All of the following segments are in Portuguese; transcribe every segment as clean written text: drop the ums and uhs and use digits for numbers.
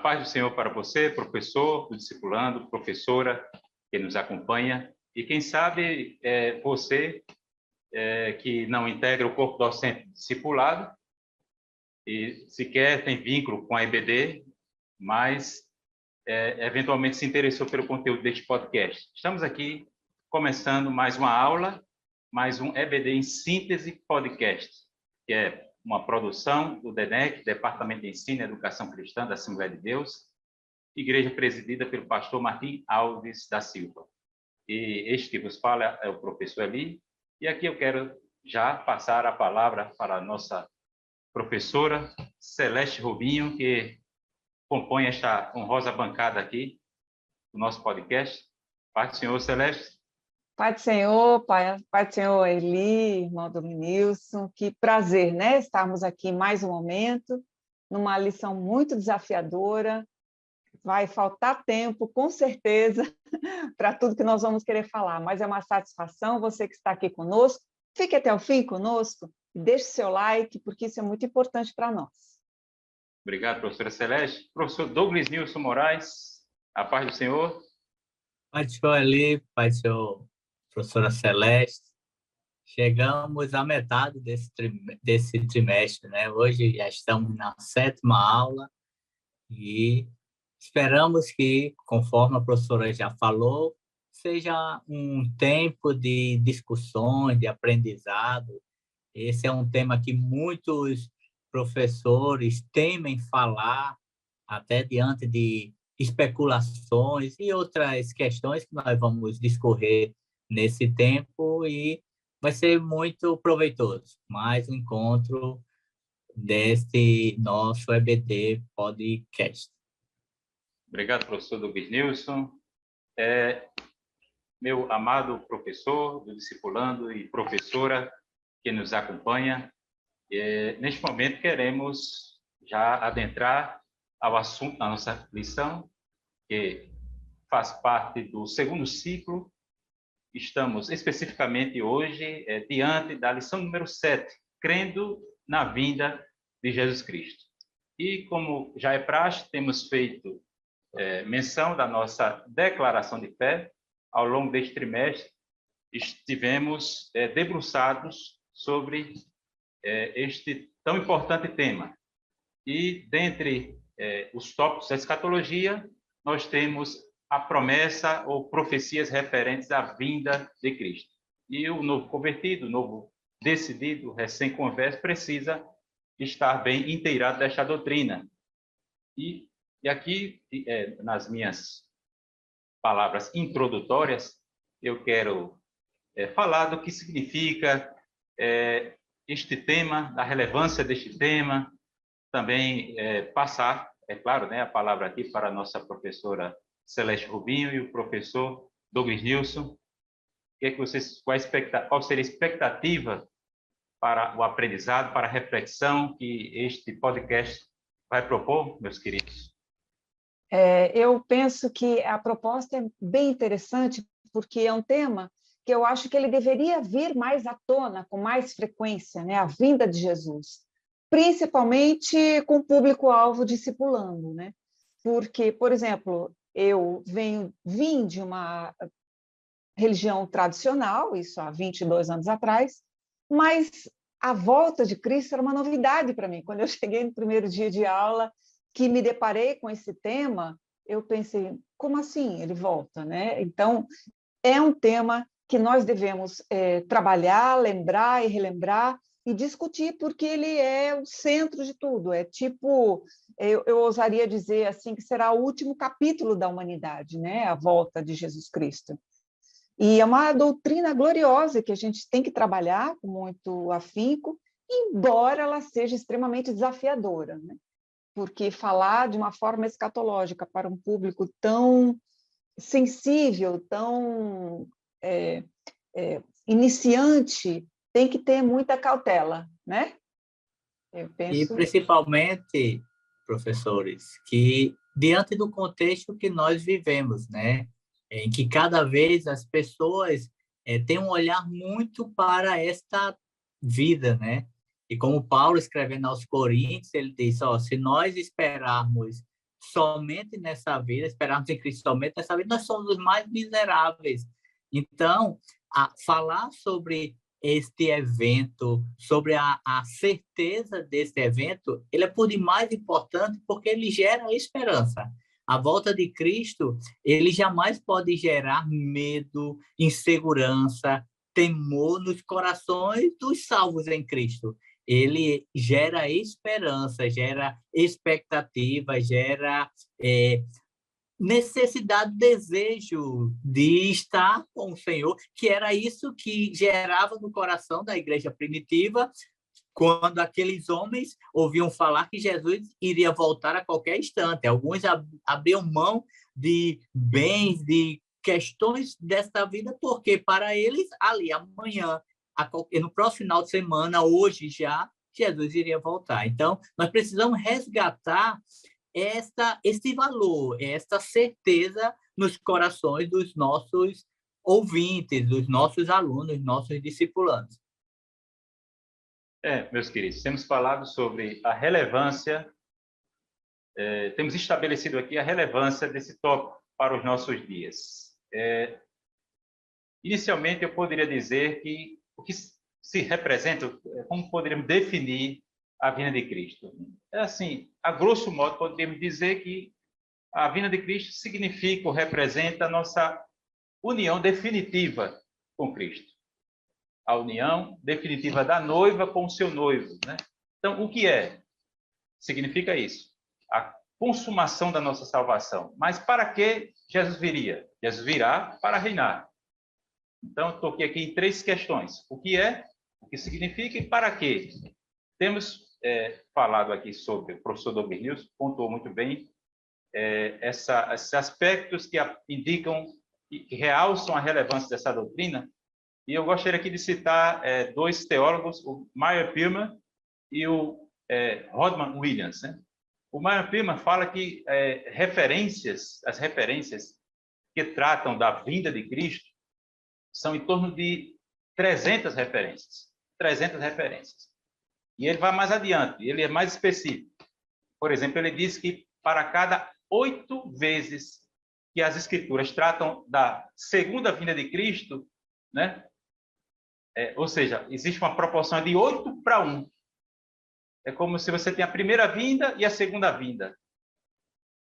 paz do Senhor para você, professor, discipulando, professora que nos acompanha. E quem sabe você que não integra o corpo docente discipulado e sequer tem vínculo com a EBD, mas eventualmente se interessou pelo conteúdo deste podcast. Estamos aqui começando mais uma aula, mais um EBD em Síntese Podcast, que é uma produção do DENEC, Departamento de Ensino e Educação Cristã da Assembleia de Deus, igreja presidida pelo pastor Martim Alves da Silva. E este que vos fala é o professor Eli, e aqui eu quero já passar a palavra para a nossa professora Celeste Rubinho, que compõe esta honrosa bancada aqui do nosso podcast. Paz do Senhor, Celeste. Pai do Senhor, Pai do Senhor Eli, irmão Dominilson, que prazer, né? Estarmos aqui mais um momento, numa lição muito desafiadora. Vai faltar tempo, com certeza, para tudo que nós vamos querer falar, mas é uma satisfação você que está aqui conosco. Fique até o fim conosco, deixe seu like, porque isso é muito importante para nós. Obrigado, professora Celeste. Professor Douglas Nilson Moraes, a paz do Senhor. Pai do Senhor Eli, Pai do Senhor, professora Celeste. Chegamos à metade desse trimestre, né? Hoje já estamos na 7ª aula e esperamos que, conforme a professora já falou, seja um tempo de discussões, de aprendizado. Esse é um tema que muitos professores temem falar, até diante de especulações e outras questões que nós vamos discorrer nesse tempo, e vai ser muito proveitoso. Mais um encontro deste nosso EBD Podcast. Obrigado, professor Douglas Nilson. Meu amado professor, do discipulando e professora que nos acompanha, neste momento queremos já adentrar ao assunto da nossa lição, que faz parte do 2º ciclo. Estamos especificamente hoje diante da lição número 7, crendo na vinda de Jesus Cristo. E como já é praxe, temos feito menção da nossa declaração de fé. Ao longo deste trimestre, estivemos debruçados sobre este tão importante tema. E, dentre os tópicos da escatologia, nós temos a promessa ou profecias referentes à vinda de Cristo. E o novo convertido, o novo decidido, recém-converso, precisa estar bem inteirado desta doutrina. E aqui, nas minhas palavras introdutórias, eu quero falar do que significa este tema, da relevância deste tema, também passar, é claro, né, a palavra aqui para a nossa professora Celeste Rubinho e o professor Douglas Nilson. Qual seria a expectativa para o aprendizado, para a reflexão que este podcast vai propor, meus queridos? Eu penso que a proposta é bem interessante, porque é um tema que eu acho que ele deveria vir mais à tona, com mais frequência, né? A vinda de Jesus, principalmente com o público-alvo discipulando, né? Porque, por exemplo, eu vim de uma religião tradicional, isso há 22 anos atrás, mas a volta de Cristo era uma novidade para mim. Quando eu cheguei no primeiro dia de aula, que me deparei com esse tema, eu pensei, como assim ele volta, né? Então, é um tema que nós devemos trabalhar, lembrar e relembrar e discutir, porque ele é o centro de tudo. É tipo, eu ousaria dizer assim, que será o último capítulo da humanidade, né? A volta de Jesus Cristo. E é uma doutrina gloriosa que a gente tem que trabalhar com muito afinco, embora ela seja extremamente desafiadora, né? Porque falar de uma forma escatológica para um público tão sensível, tão iniciante, tem que ter muita cautela, né? Eu penso... E principalmente, professores, que diante do contexto que nós vivemos, né, em que cada vez as pessoas têm um olhar muito para esta vida, né? E como Paulo, escrevendo aos Coríntios, ele diz, se nós esperarmos somente nessa vida, esperarmos em Cristo somente nessa vida, nós somos os mais miseráveis. Então, falar sobre este evento, sobre a certeza deste evento, ele é por demais importante porque ele gera esperança. A volta de Cristo, ele jamais pode gerar medo, insegurança, temor nos corações dos salvos em Cristo. Ele gera esperança, gera expectativa, gera necessidade, desejo de estar com o Senhor, que era isso que gerava no coração da igreja primitiva, quando aqueles homens ouviam falar que Jesus iria voltar a qualquer instante. Alguns abriam mão de bens, de questões desta vida, porque para eles, ali, amanhã, no próximo final de semana, hoje já, Jesus iria voltar. Então, nós precisamos resgatar esse valor, esta certeza nos corações dos nossos ouvintes, dos nossos alunos, nossos discipulandos. Meus queridos, temos falado sobre a relevância, temos estabelecido aqui a relevância desse tópico para os nossos dias. Inicialmente, eu poderia dizer que o que se representa, como poderíamos definir a vinda de Cristo? Assim, a grosso modo, podemos dizer que a vinda de Cristo significa ou representa a nossa união definitiva com Cristo. A união definitiva da noiva com o seu noivo, né? Então, o que é? Significa isso. A consumação da nossa salvação. Mas para que Jesus viria? Jesus virá para reinar. Então, eu toquei aqui em 3 questões. O que é? O que significa e para quê? Temos falado aqui sobre, o professor Douglas News pontuou muito bem esses aspectos que indicam, que realçam a relevância dessa doutrina. E eu gostaria aqui de citar 2 teólogos, o Meyer Pillman e o Rodman Williams, né? O Meyer Pillman fala que as referências que tratam da vinda de Cristo são em torno de 300 referências. 300 referências. E ele vai mais adiante, ele é mais específico. Por exemplo, ele diz que para cada 8 vezes que as Escrituras tratam da segunda vinda de Cristo, né? Ou seja, existe uma proporção de 8 para 1. É como se você tem a primeira vinda e a segunda vinda.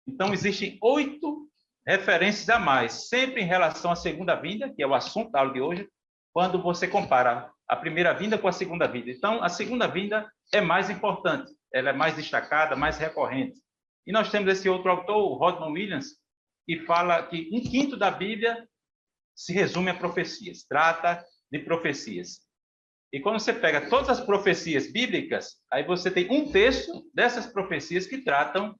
Então, existem 8 referências a mais, sempre em relação à segunda vinda, que é o assunto da aula de hoje, quando você compara a primeira vinda com a segunda vinda. Então, a segunda vinda é mais importante, ela é mais destacada, mais recorrente. E nós temos esse outro autor, o Rodman Williams, que fala que 1/5 da Bíblia se resume a profecias, trata de profecias. E quando você pega todas as profecias bíblicas, aí você tem 1/3 dessas profecias que tratam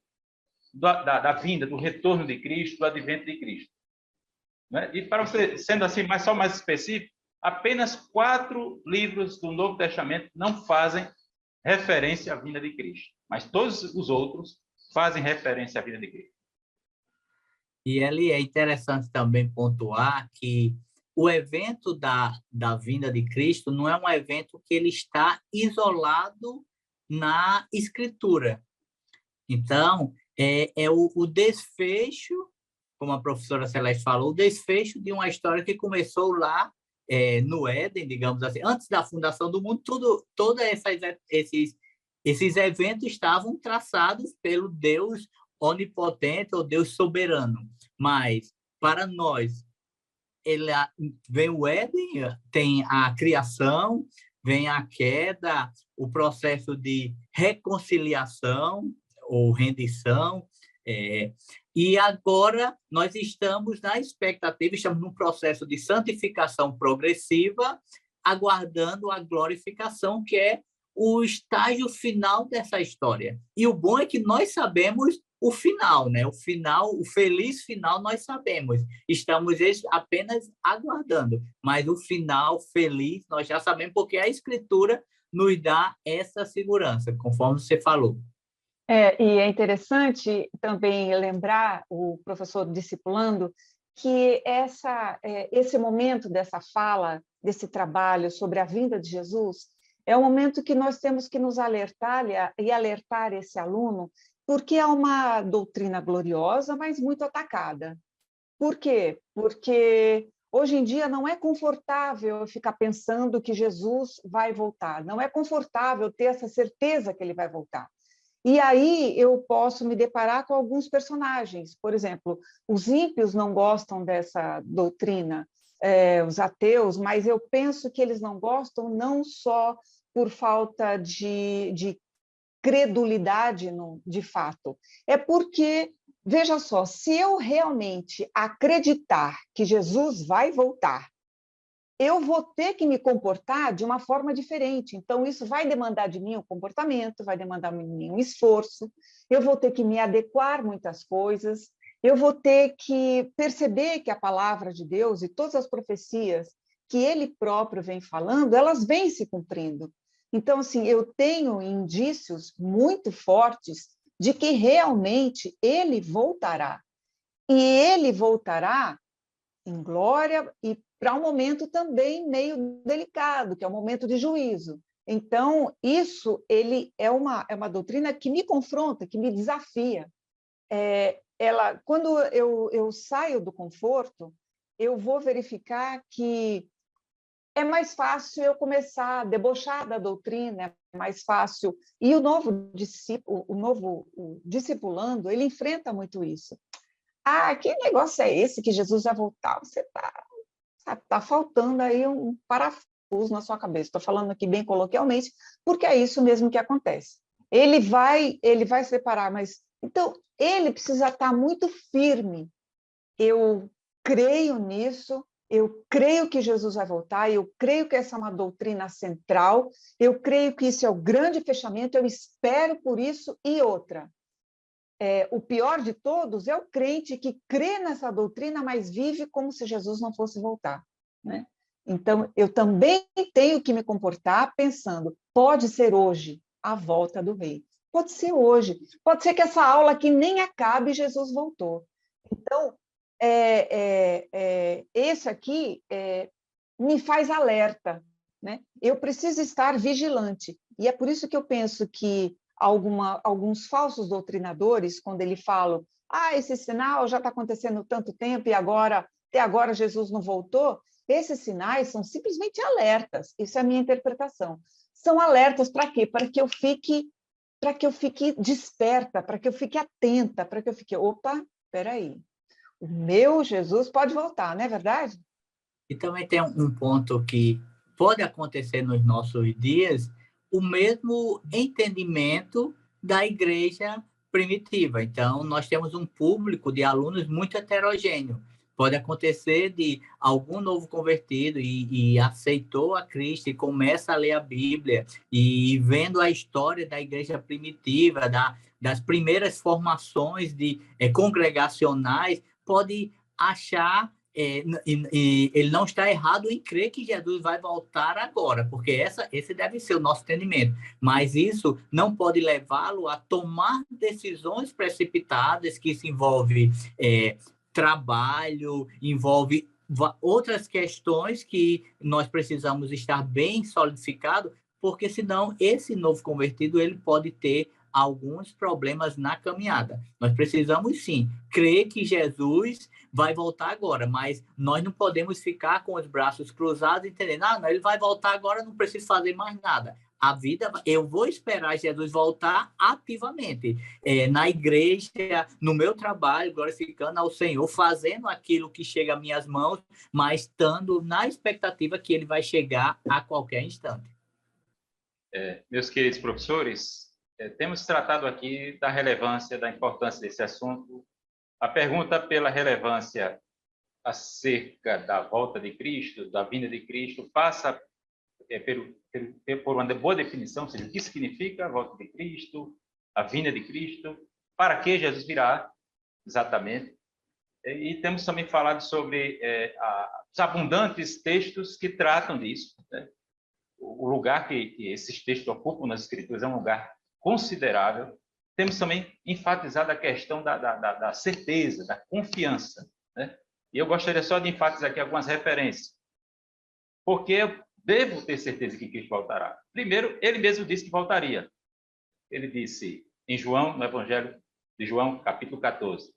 da vinda, do retorno de Cristo, do advento de Cristo. Né? E para você, sendo assim, só mais específico, apenas 4 livros do Novo Testamento não fazem referência à vinda de Cristo, mas todos os outros fazem referência à vinda de Cristo. E ele é interessante também pontuar que o evento da vinda de Cristo não é um evento que ele está isolado na Escritura. Então, o desfecho, como a professora Celeste falou, o desfecho de uma história que começou lá no Éden, digamos assim, antes da fundação do mundo, todos esses eventos estavam traçados pelo Deus onipotente ou Deus soberano. Mas, para nós, vem o Éden, tem a criação, vem a queda, o processo de reconciliação ou rendição, e agora nós estamos na expectativa, estamos num processo de santificação progressiva, aguardando a glorificação, que é o estágio final dessa história. E o bom é que nós sabemos o final, né? O feliz final nós sabemos. Estamos apenas aguardando, mas o final feliz nós já sabemos, porque a Escritura nos dá essa segurança, conforme você falou. E é interessante também lembrar o professor discipulando que esse momento dessa fala, desse trabalho sobre a vinda de Jesus, é um momento que nós temos que nos alertar e alertar esse aluno, porque é uma doutrina gloriosa, mas muito atacada. Por quê? Porque hoje em dia não é confortável eu ficar pensando que Jesus vai voltar, não é confortável ter essa certeza que ele vai voltar. E aí eu posso me deparar com alguns personagens. Por exemplo, os ímpios não gostam dessa doutrina, os ateus, mas eu penso que eles não gostam não só por falta de credulidade de fato, é porque, veja só, se eu realmente acreditar que Jesus vai voltar, eu vou ter que me comportar de uma forma diferente. Então, isso vai demandar de mim um comportamento, vai demandar de mim um esforço, eu vou ter que me adequar muitas coisas, eu vou ter que perceber que a palavra de Deus e todas as profecias que ele próprio vem falando, elas vêm se cumprindo. Então, assim, eu tenho indícios muito fortes de que realmente ele voltará. E ele voltará em glória e para um momento também meio delicado, que é o momento de juízo. Então, isso ele é uma doutrina que me confronta, que me desafia. Quando eu saio do conforto, eu vou verificar que é mais fácil eu começar a debochar da doutrina, é mais fácil. E o novo discipulando, ele enfrenta muito isso. Ah, que negócio é esse que Jesus vai voltar? Você tá faltando aí um parafuso na sua cabeça. Estou falando aqui bem coloquialmente, porque é isso mesmo que acontece. Ele vai se separar, mas então ele precisa estar muito firme. Eu creio nisso, eu creio que Jesus vai voltar, eu creio que essa é uma doutrina central, eu creio que isso é o grande fechamento, eu espero por isso. E outra, o pior de todos é o crente que crê nessa doutrina, mas vive como se Jesus não fosse voltar, né? Então, eu também tenho que me comportar pensando, pode ser hoje a volta do rei. Pode ser hoje. Pode ser que essa aula aqui nem acabe e Jesus voltou. Então, esse aqui me faz alerta, né? Eu preciso estar vigilante. E é por isso que eu penso que alguns falsos doutrinadores, quando ele falam, esse sinal já está acontecendo tanto tempo e até agora Jesus não voltou, esses sinais são simplesmente alertas. Isso é a minha interpretação. São alertas para quê? Para que eu fique desperta, para que eu fique atenta, para que eu fique, opa, espera aí, o meu Jesus pode voltar, não é verdade? E também tem um ponto que pode acontecer nos nossos dias, o mesmo entendimento da igreja primitiva. Então, nós temos um público de alunos muito heterogêneo. Pode acontecer de algum novo convertido e aceitou a Cristo e começa a ler a Bíblia e vendo a história da igreja primitiva, das primeiras formações congregacionais, pode achar ele não está errado em crer que Jesus vai voltar agora, porque esse deve ser o nosso entendimento. Mas isso não pode levá-lo a tomar decisões precipitadas, que isso envolve trabalho, envolve outras questões que nós precisamos estar bem solidificados, porque senão esse novo convertido ele pode ter alguns problemas na caminhada. Nós precisamos sim crer que Jesus vai voltar agora, mas nós não podemos ficar com os braços cruzados entendendo, não, ele vai voltar agora, não preciso fazer mais nada. A vida, eu vou esperar Jesus voltar ativamente, na igreja, no meu trabalho, glorificando ao Senhor, fazendo aquilo que chega às minhas mãos, mas estando na expectativa que ele vai chegar a qualquer instante. Meus queridos professores, temos tratado aqui da relevância, da importância desse assunto. A pergunta pela relevância acerca da volta de Cristo, da vinda de Cristo, passa por uma boa definição, ou seja, o que significa a volta de Cristo, a vinda de Cristo, para que Jesus virá, exatamente. E temos também falado sobre os abundantes textos que tratam disso, né? O lugar que esses textos ocupam nas Escrituras é um lugar considerável. Temos também enfatizado a questão da certeza, da confiança, né? E eu gostaria só de enfatizar aqui algumas referências. Porque eu devo ter certeza que Cristo voltará. Primeiro, ele mesmo disse que voltaria. Ele disse em João, no Evangelho de João, capítulo 14.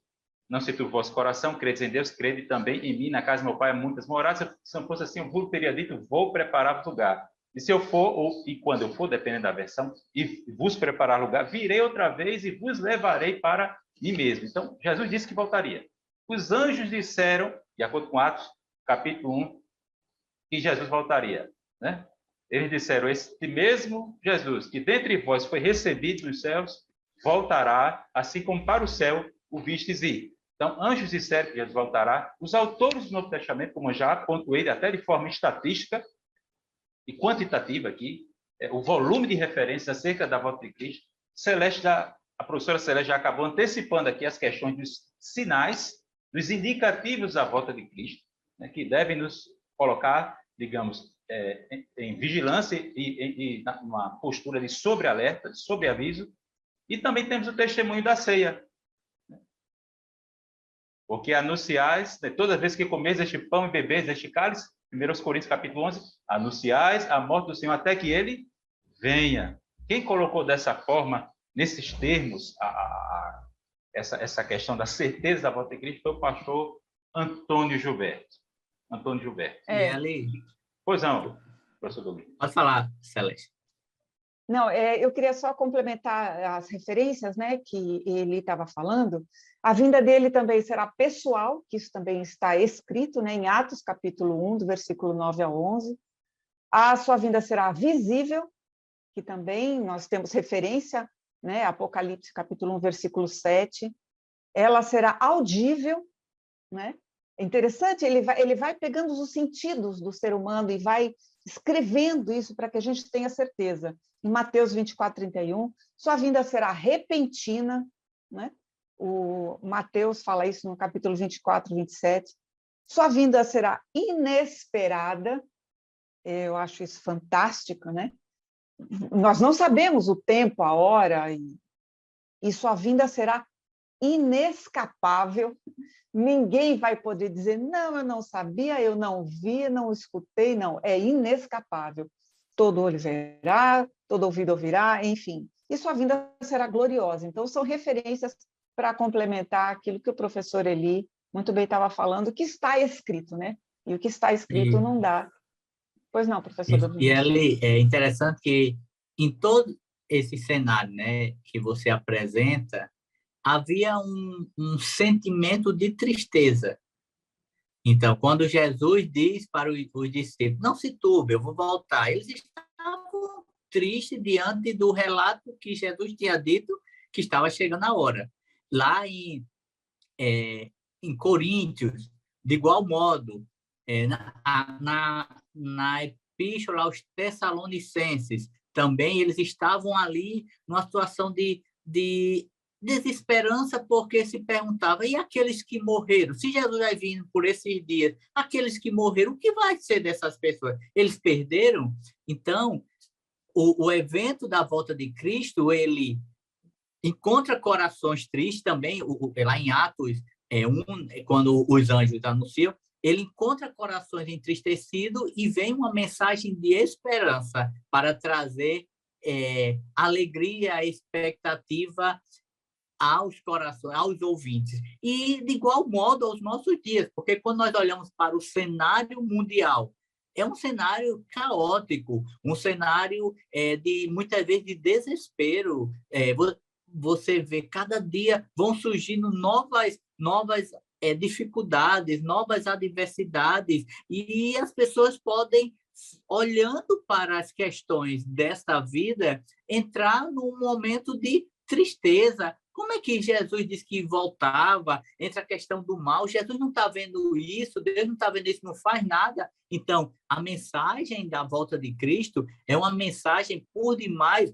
Não se turbe o vosso coração, credes em Deus, crede também em mim. Na casa do meu pai há muitas moradas. Se não fosse assim, eu vos teria dito, vou preparar lugar. E se eu for, e quando eu for, dependendo da versão, e vos preparar lugar, virei outra vez e vos levarei para mim mesmo. Então, Jesus disse que voltaria. Os anjos disseram, de acordo com Atos, capítulo 1, que Jesus voltaria, né? Eles disseram, este mesmo Jesus, que dentre vós foi recebido nos céus, voltará, assim como para o céu o vistes ir. Então, anjos disseram que Jesus voltará. Os autores do Novo Testamento, como eu já pontuei, até de forma estatística e quantitativa aqui, o volume de referências acerca da volta de Cristo, a professora Celeste já acabou antecipando aqui as questões dos sinais, dos indicativos da volta de Cristo, né, que devem nos colocar, digamos, em vigilância e numa postura de sobrealerta, de sobreaviso. E também temos o testemunho da ceia. Porque anunciais, né, todas as vezes que comeis este pão e bebeis este cálice, 1 Coríntios capítulo 11, anunciais a morte do Senhor até que ele venha. Quem colocou dessa forma, nesses termos, essa questão da certeza da volta de Cristo foi o pastor Antônio Gilberto. Antônio Gilberto. E ali... Pois não, professor Domingo. Pode falar, Celeste. Não, eu queria só complementar as referências, né, que ele estava falando. A vinda dele também será pessoal, que isso também está escrito, né, em Atos, capítulo 1, do versículo 9 a 11. A sua vinda será visível, que também nós temos referência, né, Apocalipse, capítulo 1, versículo 7. Ela será audível, né? É interessante, ele vai pegando os sentidos do ser humano e vai escrevendo isso para que a gente tenha certeza. Em Mateus 24, 31, sua vinda será repentina, né? O Mateus fala isso no capítulo 24, 27. Sua vinda será inesperada, eu acho isso fantástico, né? Nós não sabemos o tempo, a hora, e sua vinda será inescapável. Ninguém vai poder dizer, não, eu não sabia, eu não vi, não escutei, não. É inescapável. Todo olho verá, todo ouvido ouvirá, enfim. E sua vinda será gloriosa. Então, são referências para complementar aquilo que o professor Eli muito bem estava falando, que está escrito, né? E o que está escrito não dá. Pois não, professor Domingos. E ali é interessante que em todo esse cenário, né, que você apresenta, havia sentimento de tristeza. Então, quando Jesus diz para os discípulos, não se turbe, eu vou voltar, eles estavam tristes diante do relato que Jesus tinha dito que estava chegando a hora. Lá em Coríntios, de igual modo, na Epístola aos Tessalonicenses, também eles estavam ali numa situação de desesperança, porque se perguntava, e aqueles que morreram? Se Jesus vai vir por esses dias, aqueles que morreram, o que vai ser dessas pessoas? Eles perderam? Então, o evento da volta de Cristo, ele encontra corações tristes também, lá em Atos, quando os anjos anunciam, ele encontra corações entristecidos e vem uma mensagem de esperança para trazer alegria, expectativa aos corações, aos ouvintes. E, de igual modo, aos nossos dias, porque quando nós olhamos para o cenário mundial, é um cenário caótico, um cenário de, muitas vezes, de desespero. Você vê, cada dia vão surgindo novas dificuldades, novas adversidades, e as pessoas podem, olhando para as questões desta vida, entrar num momento de tristeza. Como é que Jesus disse que voltava? Entre a questão do mal, Jesus não está vendo isso, Deus não está vendo isso, não faz nada. Então, a mensagem da volta de Cristo é uma mensagem, por demais,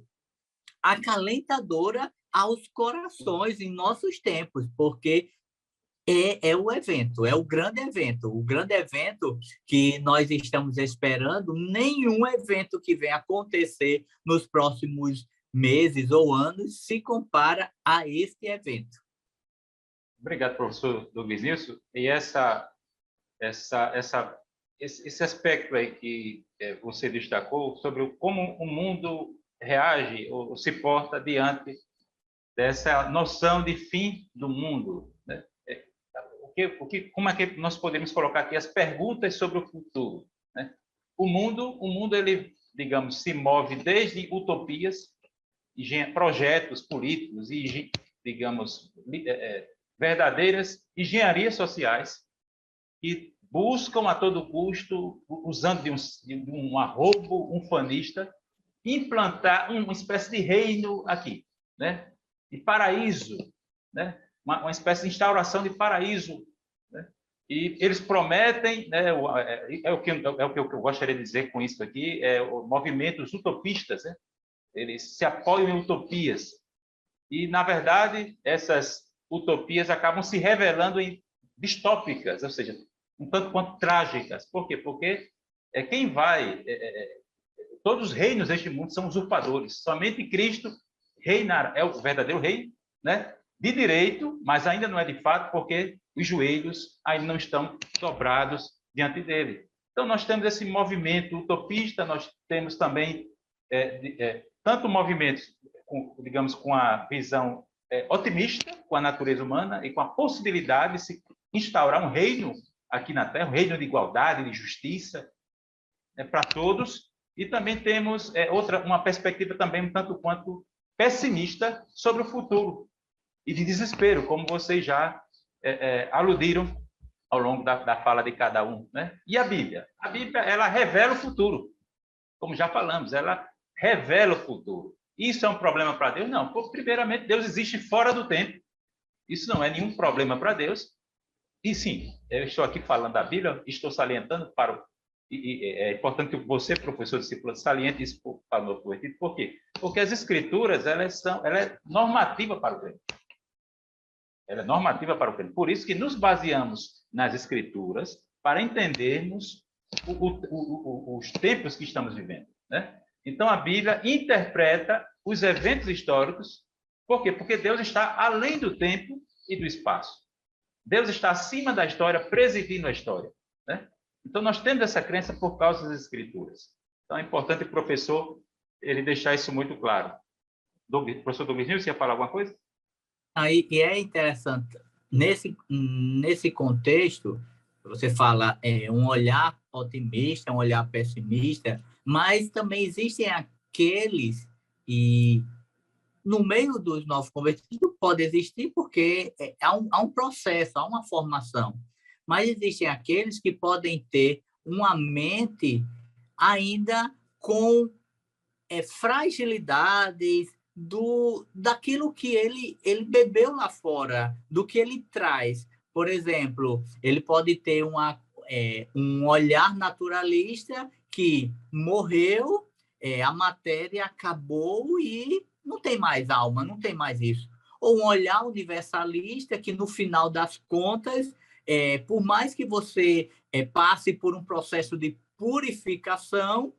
acalentadora aos corações em nossos tempos, porque é o evento, é o grande evento que nós estamos esperando. Nenhum evento que venha acontecer nos próximos meses ou anos se compara a este evento. Obrigado, professor Douglas Nilson. E esse aspecto aí que você destacou sobre como o mundo reage ou se porta diante dessa noção de fim do mundo, né? Como é que nós podemos colocar aqui as perguntas sobre o futuro, né? O mundo ele, digamos, se move desde utopias, projetos políticos e, digamos, verdadeiras engenharias sociais que buscam a todo custo, usando de um arrobo unfanista, implantar uma espécie de reino aqui, né? De paraíso, né? Uma espécie de instauração de paraíso, né? E eles prometem, né? O que eu gostaria de dizer com isso aqui, movimentos utopistas, né? Eles se apoiam em utopias e, na verdade, essas utopias acabam se revelando em distópicas, ou seja, um tanto quanto trágicas. Por quê? Porque quem vai... todos os reinos deste mundo são usurpadores. Somente Cristo reinar, é o verdadeiro rei, né? De direito, mas ainda não é de fato, porque os joelhos ainda não estão dobrados diante dele. Então, nós temos esse movimento utopista, nós temos também tanto movimentos, digamos, com a visão otimista, com a natureza humana e com a possibilidade de se instaurar um reino aqui na Terra, um reino de igualdade, de justiça, para todos. E também temos uma perspectiva também um tanto quanto pessimista sobre o futuro e de desespero, como vocês já aludiram ao longo da fala de cada um, né? E a Bíblia? A Bíblia, ela revela o futuro, como já falamos, ela revela o futuro. Isso é um problema para Deus? Não, porque, primeiramente, Deus existe fora do tempo. Isso não é nenhum problema para Deus. E sim, eu estou aqui falando da Bíblia, estou salientando é importante que você, professor discípulo, saliente isso para o novo convertido. Por quê? Porque as Escrituras, ela é normativa para o crente. Ela é normativa para o crente. Por isso que nos baseamos nas Escrituras para entendermos os tempos que estamos vivendo, né? Então, a Bíblia interpreta os eventos históricos. Por quê? Porque Deus está além do tempo e do espaço. Deus está acima da história, presidindo a história, né? Então, nós temos essa crença por causa das Escrituras. Então, é importante o professor ele deixar isso muito claro. Professor Douglas, você ia falar alguma coisa? Aí, e é interessante, nesse contexto, você fala um olhar otimista, um olhar pessimista, mas também existem aqueles, e no meio dos novos convertidos pode existir porque há um processo, há uma formação, mas existem aqueles que podem ter uma mente ainda com fragilidades daquilo que ele bebeu lá fora, do que ele traz. Por exemplo, ele pode ter um olhar naturalista que morreu, a matéria acabou e não tem mais alma, não tem mais isso. Ou um olhar universalista que, no final das contas, por mais que você passe por um processo de purificação,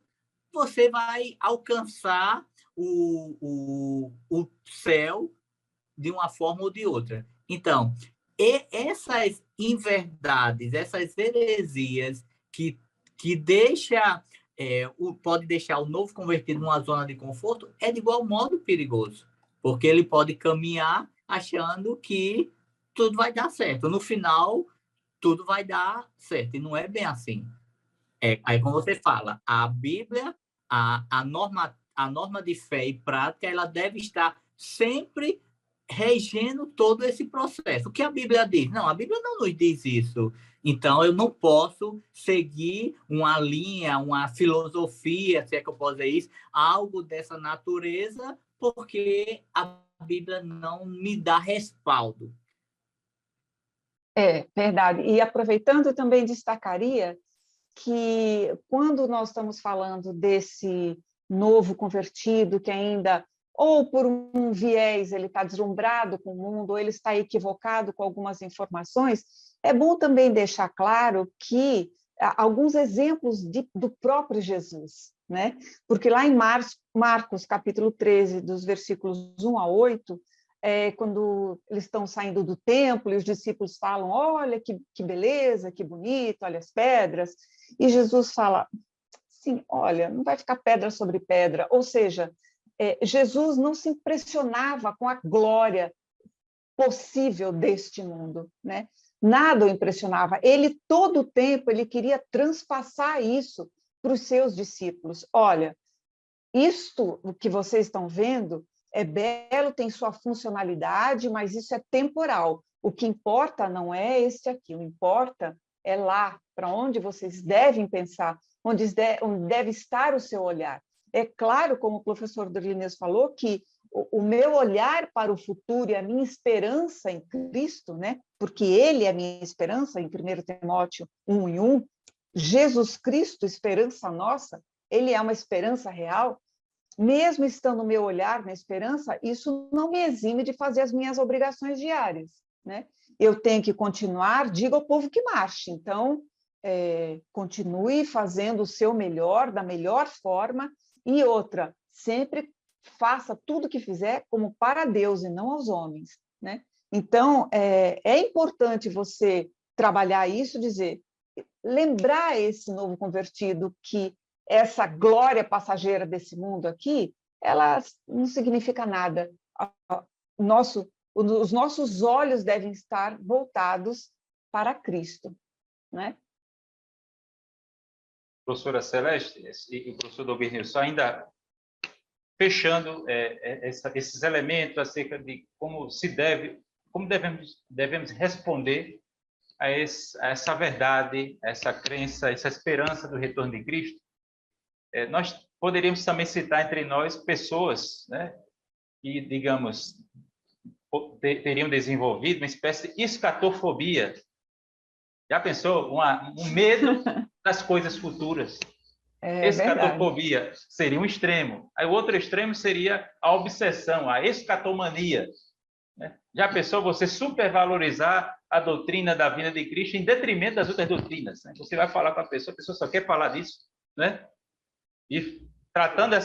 você vai alcançar o céu de uma forma ou de outra. Então, essas inverdades, essas heresias que pode deixar o novo convertido numa zona de conforto, é de igual modo perigoso, porque ele pode caminhar achando que tudo vai dar certo. No final, tudo vai dar certo, e não é bem assim. Aí, como você fala, a Bíblia, a norma de fé e prática, ela deve estar sempre regendo todo esse processo. O que a Bíblia diz? Não, a Bíblia não nos diz isso. Então, eu não posso seguir uma linha, uma filosofia, se é que eu posso dizer isso, algo dessa natureza, porque a Bíblia não me dá respaldo. É verdade. E aproveitando, também destacaria que quando nós estamos falando desse novo convertido que ainda, ou por um viés, ele está deslumbrado com o mundo, ou ele está equivocado com algumas informações, é bom também deixar claro que alguns exemplos do próprio Jesus, né? Porque lá em Marcos, capítulo 13, dos versículos 1 a 8, quando eles estão saindo do templo e os discípulos falam, olha que beleza, que bonito, olha as pedras, e Jesus fala, sim, olha, não vai ficar pedra sobre pedra, ou seja, Jesus não se impressionava com a glória possível deste mundo, né? Nada o impressionava. Ele, todo o tempo, ele queria transpassar isso para os seus discípulos. Olha, isto o que vocês estão vendo é belo, tem sua funcionalidade, mas isso é temporal. O que importa não é este aqui, o importa é lá, para onde vocês devem pensar, onde deve estar o seu olhar. É claro, como o professor Dorlinês falou, que o meu olhar para o futuro e a minha esperança em Cristo, né? Porque Ele é a minha esperança, em 1 Timóteo 1:1, Jesus Cristo, esperança nossa, Ele é uma esperança real. Mesmo estando o meu olhar na esperança, isso não me exime de fazer as minhas obrigações diárias, né? Eu tenho que continuar, diga ao povo que marche. Então, continue fazendo o seu melhor, da melhor forma. E outra, sempre faça tudo o que fizer como para Deus e não aos homens, né? Então, é importante você trabalhar isso, dizer, lembrar esse novo convertido que essa glória passageira desse mundo aqui, ela não significa nada. Os nossos olhos devem estar voltados para Cristo, né? Professora Celeste e o professor Dobernilson, ainda fechando esses elementos acerca de como devemos responder a essa verdade, essa crença, essa esperança do retorno de Cristo. Nós poderíamos também citar entre nós pessoas, né, que, digamos, teriam desenvolvido uma espécie de escatofobia. Já pensou? Um medo das coisas futuras. Escatofobia seria um extremo. Aí o outro extremo seria a obsessão, a escatomania, né? Já pensou você supervalorizar a doutrina da vinda de Cristo em detrimento das outras doutrinas, né? Você vai falar com a pessoa só quer falar disso, né? E tratando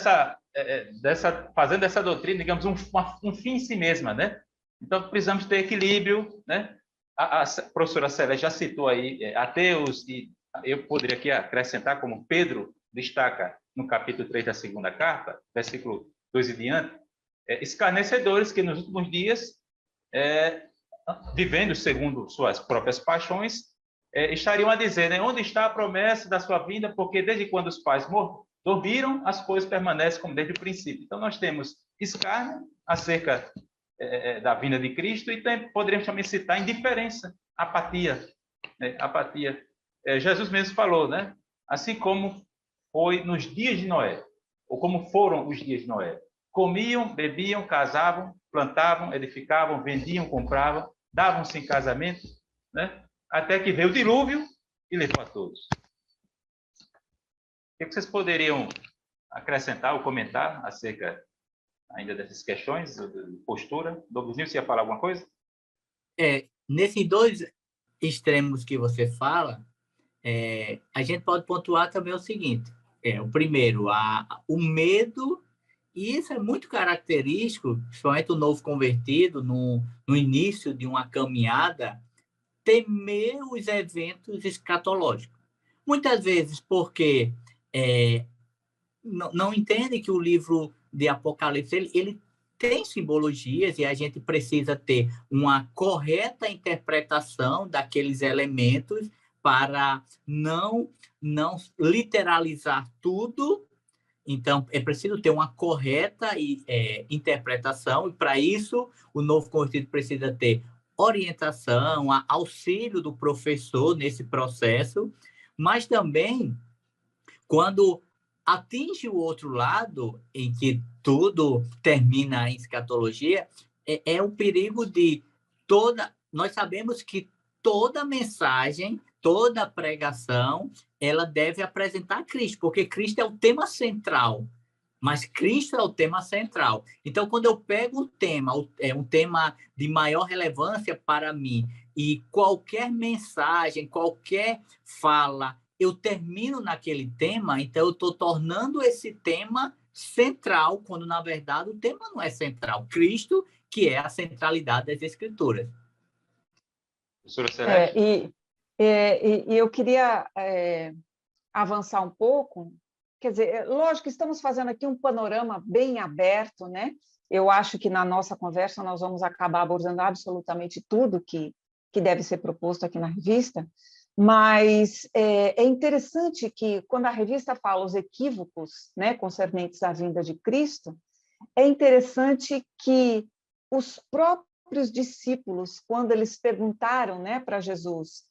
fazendo dessa doutrina, digamos, um fim em si mesma, né? Então, precisamos ter equilíbrio, né? A professora Celeste já citou aí ateus, e eu poderia aqui acrescentar, como Pedro destaca no capítulo 3 da segunda carta, versículo 2 e diante, escarnecedores que nos últimos dias, vivendo segundo suas próprias paixões, estariam a dizer, né, onde está a promessa da sua vinda, porque desde quando os pais dormiram, as coisas permanecem como desde o princípio. Então, nós temos escárnio acerca da vinda de Cristo e poderíamos também citar indiferença, apatia, né? Apatia. Jesus mesmo falou, né? Assim como foi nos dias de Noé, ou como foram os dias de Noé. Comiam, bebiam, casavam, plantavam, edificavam, vendiam, compravam, davam-se em casamento, né? Até que veio o dilúvio e levou a todos. O que vocês poderiam acrescentar ou comentar acerca ainda dessas questões, de postura? Douglas, você ia falar alguma coisa? Nesses dois extremos que você fala, a gente pode pontuar também o seguinte: o primeiro, o medo, e isso é muito característico, principalmente o novo convertido, no início de uma caminhada, temer os eventos escatológicos. Muitas vezes porque não entende que o livro de Apocalipse ele tem simbologias e a gente precisa ter uma correta interpretação daqueles elementos para não literalizar tudo. Então, é preciso ter uma correta interpretação, e para isso o novo convertido precisa ter orientação, auxílio do professor nesse processo, mas também, quando atinge o outro lado, em que tudo termina em escatologia, é o perigo de nós sabemos que toda mensagem, toda pregação, ela deve apresentar Cristo, porque Cristo é o tema central. Mas Cristo é o tema central. Então, quando eu pego um tema de maior relevância para mim, e qualquer mensagem, qualquer fala, eu termino naquele tema, então eu estou tornando esse tema central, quando, na verdade, o tema não é central. Cristo, que é a centralidade das Escrituras. Professora Celeste? E eu queria avançar um pouco, quer dizer, lógico que estamos fazendo aqui um panorama bem aberto, né? Eu acho que na nossa conversa nós vamos acabar abordando absolutamente tudo que deve ser proposto aqui na revista, mas é interessante que, quando a revista fala os equívocos, né, concernentes à vinda de Cristo, é interessante que os próprios discípulos, quando eles perguntaram, né, para Jesus,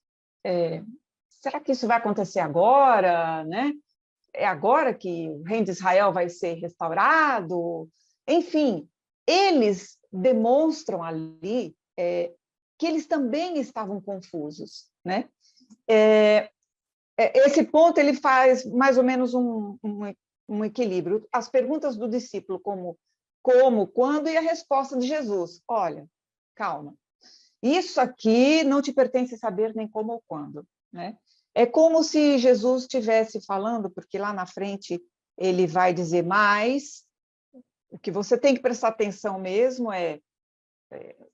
será que isso vai acontecer agora, né? É agora que o reino de Israel vai ser restaurado? Enfim, eles demonstram ali que eles também estavam confusos, né? Esse ponto ele faz mais ou menos um equilíbrio. As perguntas do discípulo, como, quando, e a resposta de Jesus. Olha, calma, isso aqui não te pertence saber nem como ou quando, né? É como se Jesus estivesse falando, porque lá na frente ele vai dizer mais, o que você tem que prestar atenção mesmo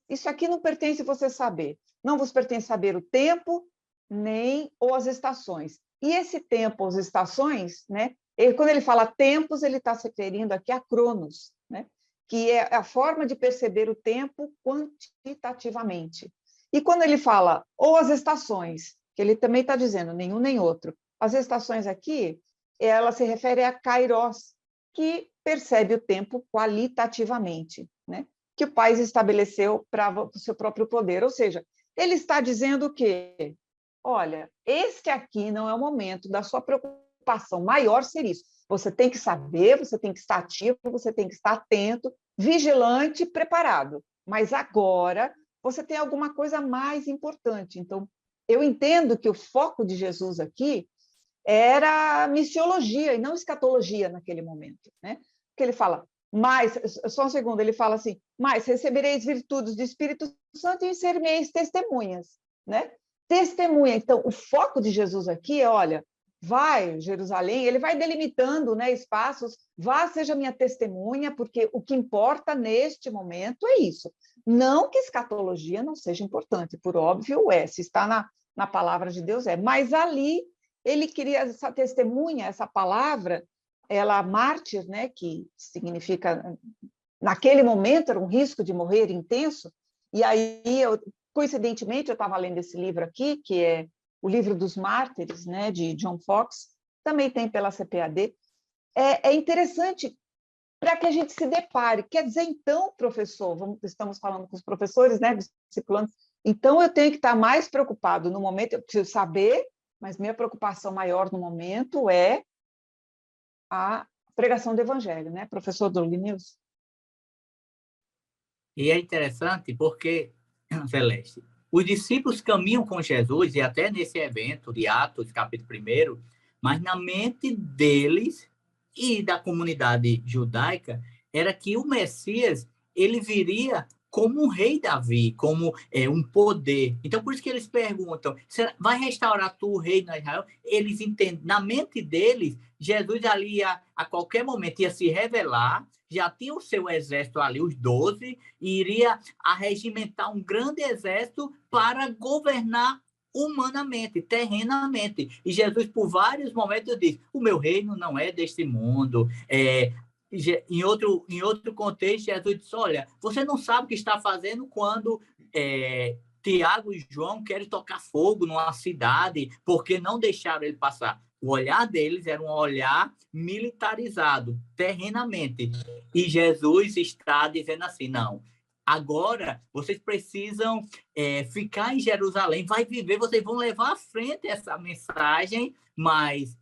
isso aqui não pertence você saber, não vos pertence saber o tempo, nem ou as estações. E esse tempo, as estações, né? Quando ele fala tempos, ele está se referindo aqui a cronos, né? Que é a forma de perceber o tempo quantitativamente. E quando ele fala ou as estações, que ele também está dizendo nenhum nem outro, as estações aqui, ela se refere a kairos, que percebe o tempo qualitativamente, né? Que o Pai estabeleceu para o seu próprio poder. Ou seja, ele está dizendo o quê? Olha, este aqui não é o momento da sua preocupação maior ser isso. Você tem que saber, você tem que estar ativo, você tem que estar atento, vigilante, preparado. Mas agora você tem alguma coisa mais importante. Então, eu entendo que o foco de Jesus aqui era missiologia e não escatologia naquele momento, né? Porque ele fala, mas, só um segundo, ele fala assim, mas recebereis virtudes do Espírito Santo e sereis testemunhas, né? Testemunha. Então, o foco de Jesus aqui é, olha, vai, Jerusalém, ele vai delimitando, né, espaços, vá, seja minha testemunha, porque o que importa neste momento é isso. Não que escatologia não seja importante, por óbvio se está na palavra de Deus mas ali ele queria essa testemunha, essa palavra, ela mártir, né, que significa, naquele momento era um risco de morrer intenso, e aí, coincidentemente, eu estava lendo esse livro aqui, que é o Livro dos Mártires, né, de John Fox, também tem pela CPAD. É interessante para que a gente se depare. Quer dizer, então, professor, estamos falando com os professores, né, discipulantes, então eu tenho que estar mais preocupado no momento, eu preciso saber, mas minha preocupação maior no momento é a pregação do evangelho, né, professor Douglas? E é interessante porque, Celeste, os discípulos caminham com Jesus, e até nesse evento de Atos, capítulo 1, mas na mente deles e da comunidade judaica era que o Messias ele viria como um rei Davi, como um poder. Então, por isso que eles perguntam, vai restaurar tu o reino de Israel? Eles entendem, na mente deles, Jesus ali a qualquer momento ia se revelar, já tinha o seu exército ali, os 12, e iria arregimentar um grande exército para governar humanamente, terrenamente. E Jesus, por vários momentos, diz, o meu reino não é deste mundo. Em outro contexto, Jesus disse, olha, você não sabe o que está fazendo quando Tiago e João querem tocar fogo numa cidade porque não deixaram ele passar. O olhar deles era um olhar militarizado, terrenamente. E Jesus está dizendo assim, não, agora vocês precisam ficar em Jerusalém, vai viver, vocês vão levar à frente essa mensagem, mas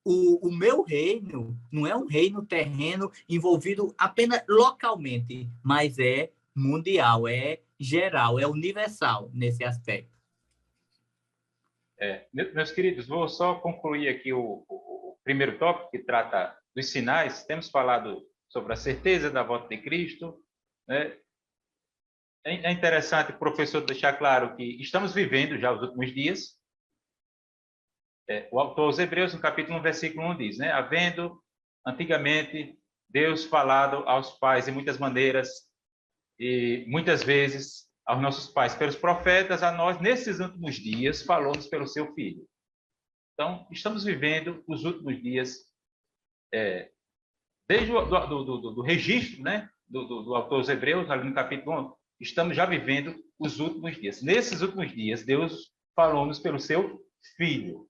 o meu reino não é um reino terreno envolvido apenas localmente, mas é mundial, é geral, é universal nesse aspecto. Meus queridos, vou só concluir aqui o primeiro tópico, que trata dos sinais. Temos falado sobre a certeza da volta de Cristo, né? É interessante o professor deixar claro que estamos vivendo já os últimos dias. O autor aos Hebreus, no capítulo 1, versículo 1, diz, né? Havendo antigamente Deus falado aos pais de muitas maneiras e muitas vezes aos nossos pais pelos profetas, a nós nesses últimos dias falou-nos pelo seu Filho. Então, estamos vivendo os últimos dias desde do registro, né, do autor aos Hebreus, ali no capítulo 11, estamos já vivendo os últimos dias. Nesses últimos dias, Deus falou-nos pelo seu Filho.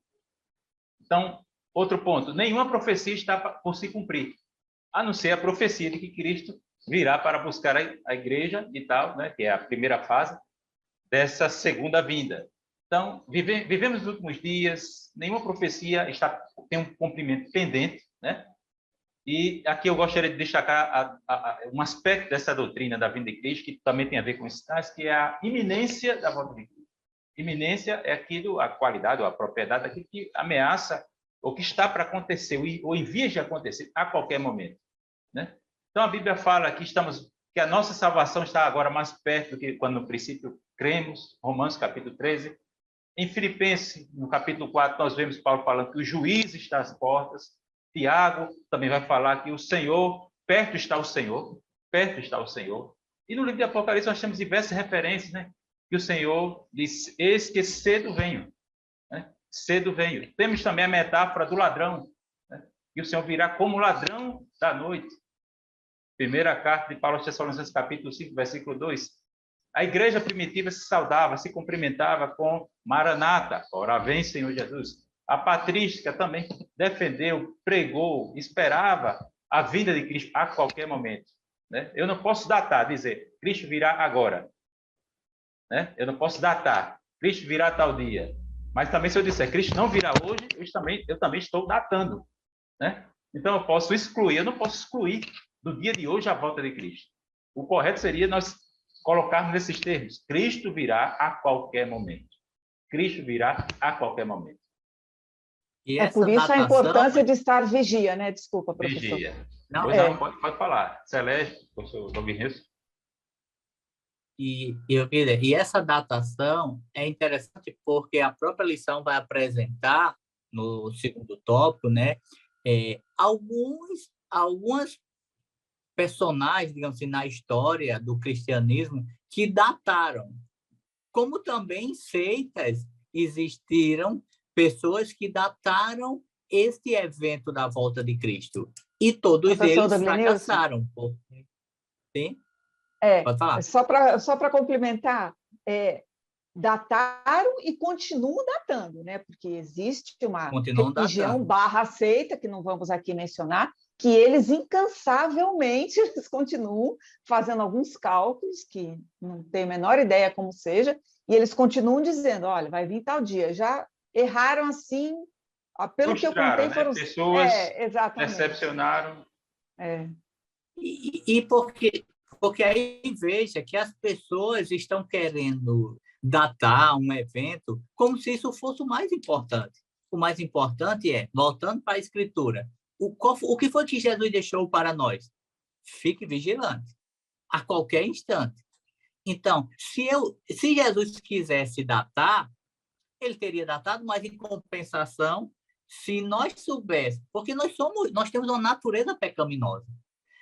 Então, outro ponto, nenhuma profecia está por se cumprir, a não ser a profecia de que Cristo virá para buscar a igreja e tal, né, que é a primeira fase dessa segunda vinda. Então, vivemos os últimos dias, nenhuma profecia tem um cumprimento pendente, né? E aqui eu gostaria de destacar um aspecto dessa doutrina da vinda de Cristo, que também tem a ver com esse caso, que é a iminência da volta de Cristo. Iminência é aquilo, a qualidade ou a propriedade daquilo que ameaça ou que está para acontecer ou em vias de acontecer a qualquer momento, né? Então, a Bíblia fala que a nossa salvação está agora mais perto do que quando no princípio cremos, Romanos capítulo 13. Em Filipenses, no capítulo 4, nós vemos Paulo falando que o juiz está às portas. Tiago também vai falar que o Senhor, perto está o Senhor, perto está o Senhor. E no livro de Apocalipse nós temos diversas referências, né? Que o Senhor diz, eis que cedo venho, né? Cedo venho. Temos também a metáfora do ladrão, né? Que o Senhor virá como ladrão da noite. Primeira carta de Paulo aos Tessalonicenses, capítulo 5, versículo 2. A igreja primitiva se saudava, se cumprimentava com Maranata, ora vem, Senhor Jesus. A patrística também defendeu, pregou, esperava a vinda de Cristo a qualquer momento, né? Eu não posso datar, dizer, Cristo virá agora, né? Eu não posso datar, Cristo virá tal dia. Mas também se eu disser, Cristo não virá hoje, eu também estou datando, né? Então eu posso excluir, eu não posso excluir do dia de hoje a volta de Cristo. O correto seria nós colocarmos nesses termos, Cristo virá a qualquer momento. Cristo virá a qualquer momento. E É por isso a importância de estar vigia, né? Desculpa, professor. Vigia. Não, Não, pode falar. Celeste, professor Domingues. E essa datação é interessante porque a própria lição vai apresentar, no segundo tópico, né, algumas personagens, digamos assim, na história do cristianismo que dataram. Como também em seitas existiram pessoas que dataram este evento da volta de Cristo. E todos eles fracassaram. Sim? Pode falar. Só para complementar, dataram e continuam datando, né? Porque existe uma religião barra seita, que não vamos aqui mencionar, que eles incansavelmente eles continuam fazendo alguns cálculos, que não tem a menor ideia como seja, e eles continuam dizendo, olha, vai vir tal dia. Já erraram assim, pelo que eu contei, né? foram... Pessoas decepcionaram. E porque aí veja que as pessoas estão querendo datar um evento como se isso fosse o mais importante. O mais importante é, voltando para a Escritura, o que foi que Jesus deixou para nós? Fique vigilante, a qualquer instante. Então, se Jesus quisesse datar, ele teria datado, mas em compensação, se nós soubéssemos, porque nós temos uma natureza pecaminosa.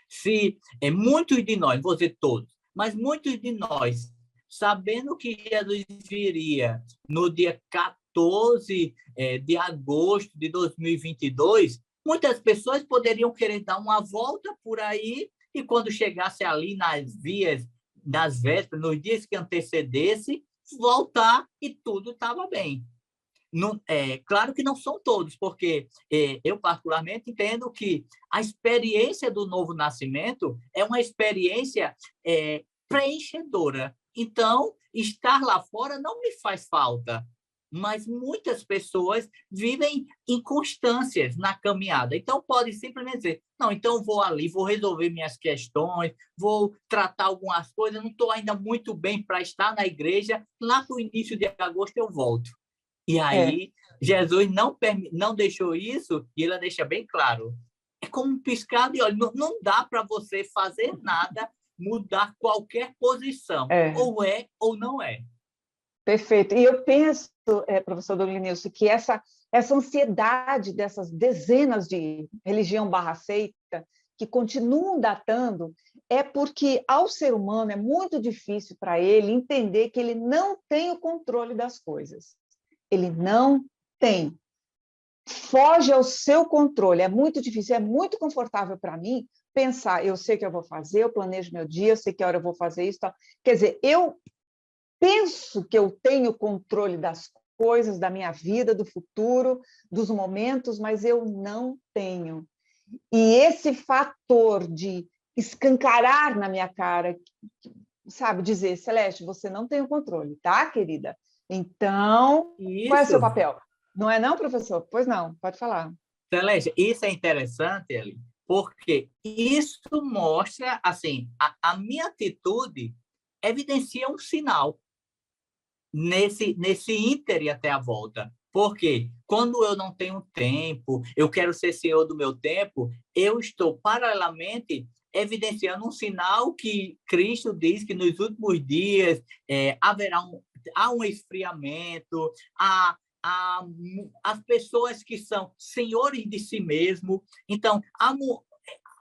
Se muitos de nós, vou dizer todos, mas muitos de nós, sabendo que Jesus viria no dia 14 de agosto de 2022, muitas pessoas poderiam querer dar uma volta por aí e quando chegasse ali nas vias, nas vésperas, nos dias que antecedesse, voltar e tudo estava bem. Não, claro que não são todos, porque eu particularmente entendo que a experiência do novo nascimento é uma experiência preenchedora. Então, estar lá fora não me faz falta, mas muitas pessoas vivem inconstâncias na caminhada. Então, pode simplesmente dizer, não, então vou ali, vou resolver minhas questões, vou tratar algumas coisas, não estou ainda muito bem para estar na igreja, lá para o início de agosto eu volto. E aí, Jesus não deixou isso, e ele deixa bem claro. É como um piscar de olho. Não dá para você fazer nada, mudar qualquer posição. Ou é ou não é. Perfeito. E eu penso, professor Dominilson, que essa ansiedade dessas dezenas de religião barra seita que continuam datando é porque ao ser humano é muito difícil para ele entender que ele não tem o controle das coisas. Ele não tem. foge ao seu controle. É muito difícil, é muito confortável para mim pensar, eu sei o que eu vou fazer, eu planejo meu dia, eu sei que hora eu vou fazer isso. Tal. Quer dizer, eu penso que eu tenho controle das coisas, da minha vida, do futuro, dos momentos, mas eu não tenho. E esse fator de escancarar na minha cara, sabe, dizer, Celeste, você não tem o controle, tá, querida? Então, qual é o seu Isso, papel? Não é não, professor? Pois não, pode falar. Celeste, isso é interessante, Eli, porque isso mostra, assim, a minha atitude evidencia um sinal nesse íntere até a volta. Porque quando eu não tenho tempo, eu quero ser senhor do meu tempo, eu estou paralelamente evidenciando um sinal que Cristo diz que nos últimos dias há um esfriamento, as pessoas que são senhores de si mesmo. Então,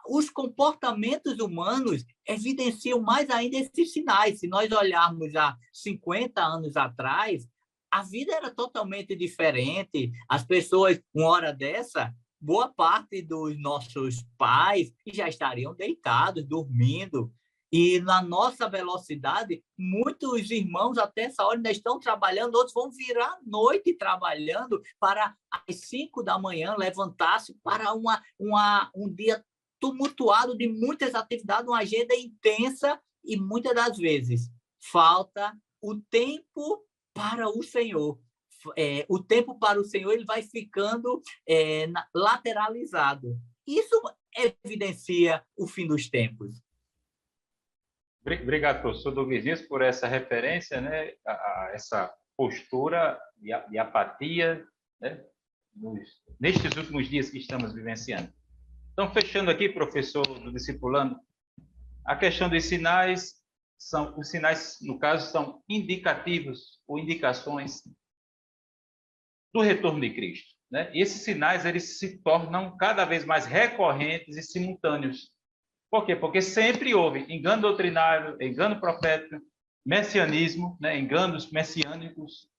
os comportamentos humanos evidenciam mais ainda esses sinais. Se nós olharmos há 50 anos atrás, a vida era totalmente diferente. As pessoas, uma hora dessa, boa parte dos nossos pais já estariam deitados, dormindo. E na nossa velocidade, muitos irmãos até essa hora ainda estão trabalhando, outros vão virar a noite trabalhando para às 5 da manhã levantar-se para um dia tumultuado de muitas atividades, uma agenda intensa e muitas das vezes falta o tempo para o Senhor. O tempo para o Senhor ele vai ficando lateralizado. Isso evidencia o fim dos tempos. Obrigado, professor Douglas, por essa referência, né, a essa postura de apatia, né, nestes últimos dias que estamos vivenciando. Então, fechando aqui, professor do discipulando, a questão dos sinais, os sinais, no caso, são indicativos ou indicações do retorno de Cristo, né? E esses sinais, eles se tornam cada vez mais recorrentes e simultâneos. Por quê? Porque sempre houve engano doutrinário, engano profético, messianismo, né? Enganos messiânicos,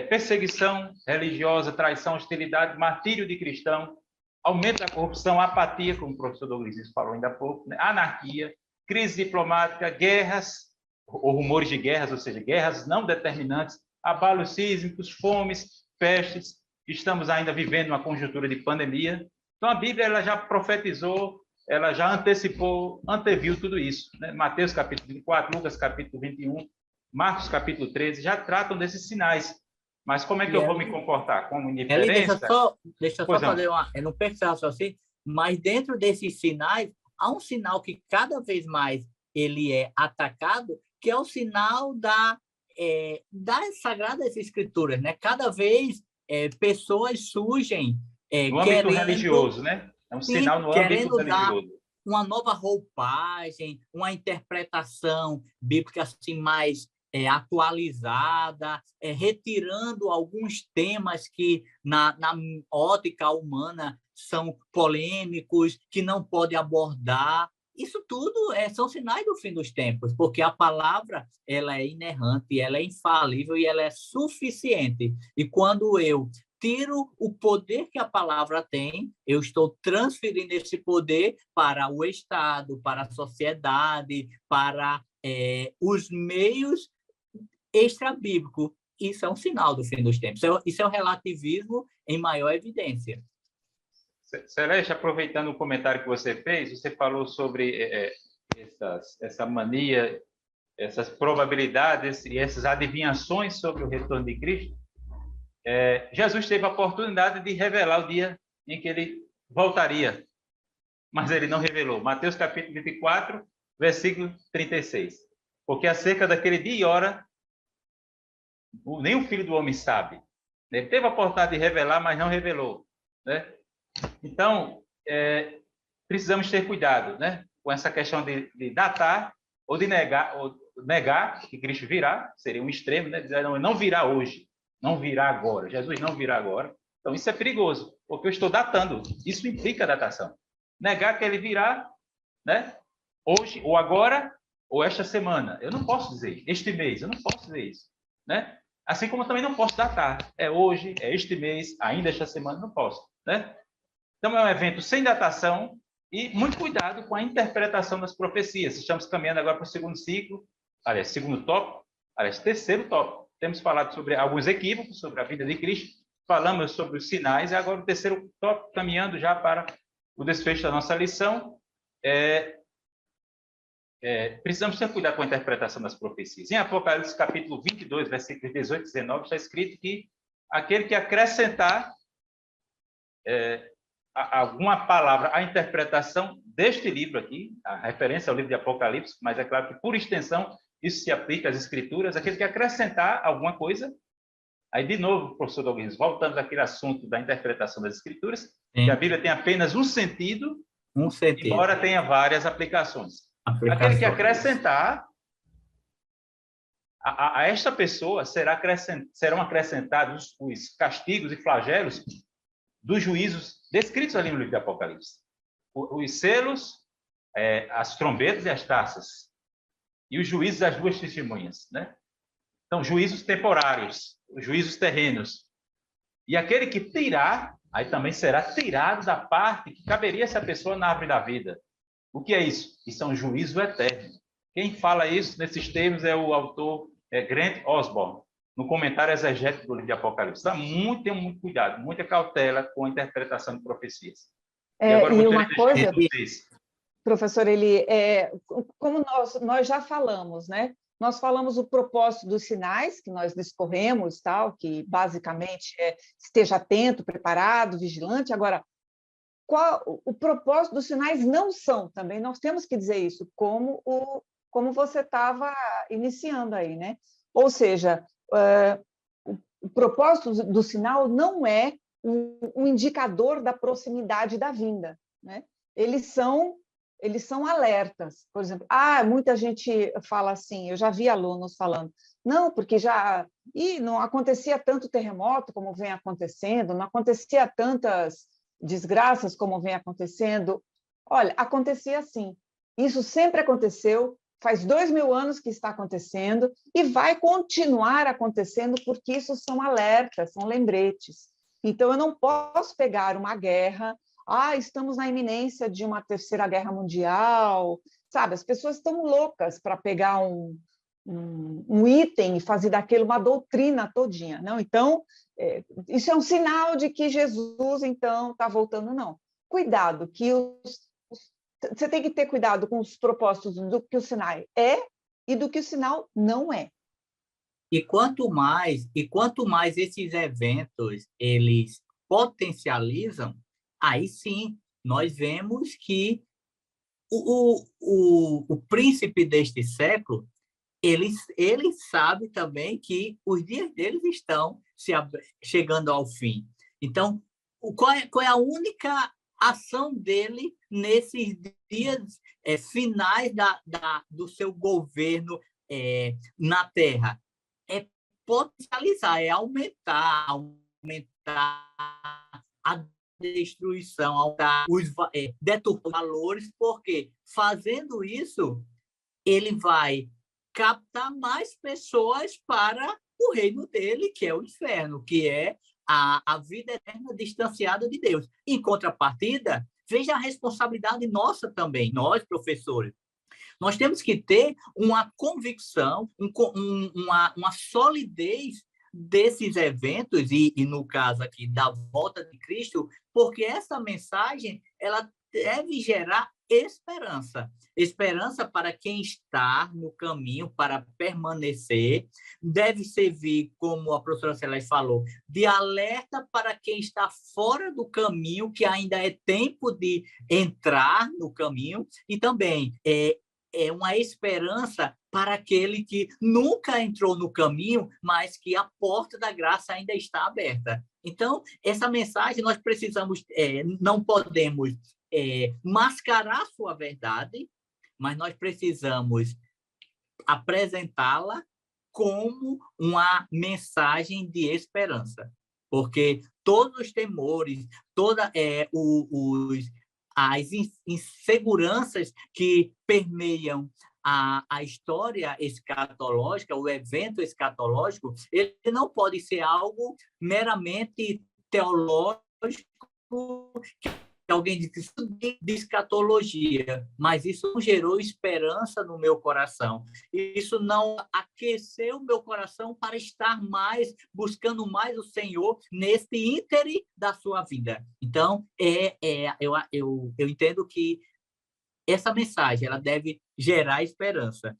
perseguição religiosa, traição, hostilidade, martírio de cristão, aumento da corrupção, apatia, como o professor Douglas falou ainda há pouco, né? Anarquia, crise diplomática, guerras, ou rumores de guerras, ou seja, guerras não determinantes, abalos sísmicos, fomes, pestes. Estamos ainda vivendo uma conjuntura de pandemia. Então, a Bíblia ela já profetizou, ela já antecipou, anteviu tudo isso, né? Mateus capítulo 24, Lucas capítulo 21, Marcos capítulo 13, já tratam desses sinais. Mas como é que eu vou me comportar? Como indiferença? Deixa eu só fazer uma... Eu não penso assim, mas dentro desses sinais, há um sinal que cada vez mais ele é atacado, que é o sinal das Sagradas Escrituras, né? Cada vez pessoas surgem no âmbito religioso, né? É um sinal no âmbito religioso. Uma nova roupagem, uma interpretação bíblica assim mais atualizada, retirando alguns temas que na ótica humana são polêmicos, que não pode abordar. Isso tudo são sinais do fim dos tempos, porque a palavra ela é inerrante, ela é infalível e ela é suficiente. E quando eu tiro o poder que a palavra tem, eu estou transferindo esse poder para o Estado, para a sociedade, para os meios extra-bíblicos. Isso é um sinal do fim dos tempos. Isso é o relativismo em maior evidência. Celeste, aproveitando o comentário que você fez, você falou sobre essa mania, essas probabilidades e essas adivinhações sobre o retorno de Cristo. Jesus teve a oportunidade de revelar o dia em que ele voltaria, mas ele não revelou. Mateus capítulo 24, versículo 36. Porque acerca daquele dia e hora, nem o Filho do Homem sabe. Ele teve a oportunidade de revelar, mas não revelou, né? Então, precisamos ter cuidado, né, com essa questão de datar ou de negar que Cristo virá, seria um extremo, né, dizer não virá hoje, não virá agora, Jesus não virá agora. Então, isso é perigoso, porque eu estou datando, isso implica datação. Negar que ele virá, né, hoje, ou agora, ou esta semana. Eu não posso dizer, este mês, eu não posso dizer isso, né? Assim como eu também não posso datar. É hoje, é este mês, ainda esta semana, não posso, né? Então, é um evento sem datação e muito cuidado com a interpretação das profecias. Estamos caminhando agora para o segundo ciclo, aliás, segundo tópico, aliás, terceiro tópico. Temos falado sobre alguns equívocos, sobre a vida de Cristo, falamos sobre os sinais, e agora o terceiro tópico, caminhando já para o desfecho da nossa lição. Precisamos ter cuidado com a interpretação das profecias. Em Apocalipse, capítulo 22, versículos 18 e 19, está escrito que aquele que acrescentar alguma palavra à interpretação deste livro aqui, a referência ao livro de Apocalipse, mas é claro que, por extensão, isso se aplica às Escrituras, aquele que acrescentar alguma coisa. Aí, de novo, professor Douglas, voltamos àquele assunto da interpretação das Escrituras, Sim. que a Bíblia tem apenas um sentido, embora tenha várias aplicações. Aquele que acrescentar, a esta pessoa serão acrescentados os castigos e flagelos dos juízos descritos ali no livro de Apocalipse. Os selos, as trombetas e as taças. E os juízos das duas testemunhas, né? Então, juízos temporários, os juízos terrenos. E aquele que tirar, aí também será tirado da parte que caberia essa pessoa na árvore da vida. O que é isso? Isso é um juízo eterno. Quem fala isso nesses termos é o autor Grant Osborne, no comentário exegético do livro de Apocalipse. Tenha muito cuidado, muita cautela com a interpretação de profecias. E uma coisa, professor, como nós já falamos, né? Nós falamos o propósito dos sinais, que nós discorremos, tal, que basicamente esteja atento, preparado, vigilante. Agora, qual o propósito dos sinais não são também, nós temos que dizer isso, como você estava iniciando aí, né? Ou seja, o propósito do sinal não é um indicador da proximidade da vinda, né? Eles são alertas. Por exemplo, muita gente fala assim, eu já vi alunos falando, não, porque não acontecia tanto terremoto como vem acontecendo, não acontecia tantas desgraças como vem acontecendo. Olha, acontecia assim. Isso sempre aconteceu, faz 2000 anos que está acontecendo e vai continuar acontecendo, porque isso são alertas, são lembretes. Então, eu não posso pegar uma guerra, estamos na iminência de uma terceira guerra mundial, sabe? As pessoas estão loucas para pegar um item e fazer daquilo uma doutrina todinha, não? Então, isso é um sinal de que Jesus, então, está voltando, não. Cuidado, que você tem que ter cuidado com os propósitos do que o sinal é e do que o sinal não é. E quanto mais esses eventos eles potencializam, aí sim nós vemos que o príncipe deste século ele sabe também que os dias deles estão chegando ao fim. Então, qual é a única ação dele nesses dias finais do seu governo na Terra? É potencializar, é aumentar a destruição, aumentar deturpar os valores, porque fazendo isso, ele vai captar mais pessoas para o reino dele, que é o inferno, que é a vida eterna distanciada de Deus. Em contrapartida, veja a responsabilidade nossa também, nós, professores. Nós temos que ter uma convicção, uma solidez desses eventos, e no caso aqui da volta de Cristo, porque essa mensagem ela deve gerar esperança. Esperança para quem está no caminho, para permanecer. Deve servir, como a professora Celeste falou, de alerta para quem está fora do caminho, que ainda é tempo de entrar no caminho. E também é uma esperança para aquele que nunca entrou no caminho, mas que a porta da graça ainda está aberta. Então, essa mensagem nós precisamos, não podemos mascarar sua verdade, mas nós precisamos apresentá-la como uma mensagem de esperança, porque todos os temores, as inseguranças que permeiam a história escatológica, o evento escatológico, ele não pode ser algo meramente teológico, que alguém diz de escatologia, mas isso não gerou esperança no meu coração. Isso não aqueceu o meu coração para estar mais, buscando mais o Senhor nesse íntere da sua vida. Então, eu entendo que essa mensagem ela deve gerar esperança.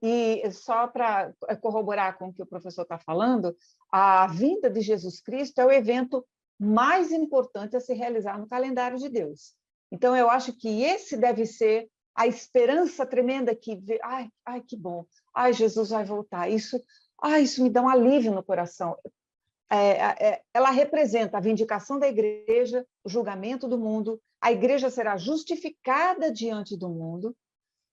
E só para corroborar com o que o professor está falando, a vinda de Jesus Cristo é o evento mais importante a se realizar no calendário de Deus. Então, eu acho que esse deve ser a esperança tremenda que vê, ai, que bom, ai, Jesus vai voltar, isso me dá um alívio no coração. Ela representa a vindicação da igreja, o julgamento do mundo, a igreja será justificada diante do mundo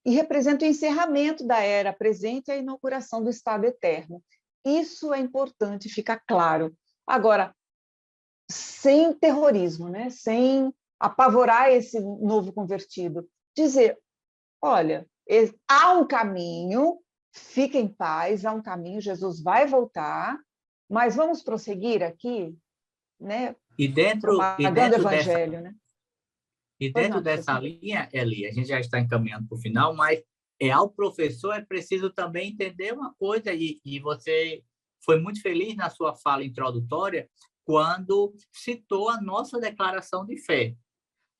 e representa o encerramento da era presente e a inauguração do estado eterno. Isso é importante ficar claro. Agora, sem terrorismo, né? Sem apavorar esse novo convertido. Dizer, olha, há um caminho, fique em paz, há um caminho, Jesus vai voltar, mas vamos prosseguir aqui, né? E dentro evangelho, né? E dentro dessa linha, Eli, a gente já está encaminhando para o final, mas ao professor é preciso também entender uma coisa, e você foi muito feliz na sua fala introdutória, quando citou a nossa declaração de fé.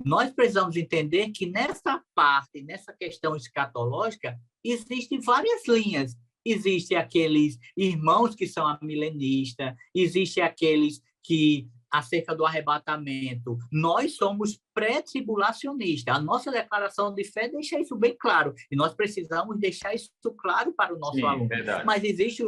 Nós precisamos entender que nessa parte, nessa questão escatológica, existem várias linhas. Existem aqueles irmãos que são amilenistas, existem aqueles que, acerca do arrebatamento, nós somos pré-tribulacionistas. A nossa declaração de fé deixa isso bem claro, e nós precisamos deixar isso claro para o nosso aluno. Verdade. Mas existe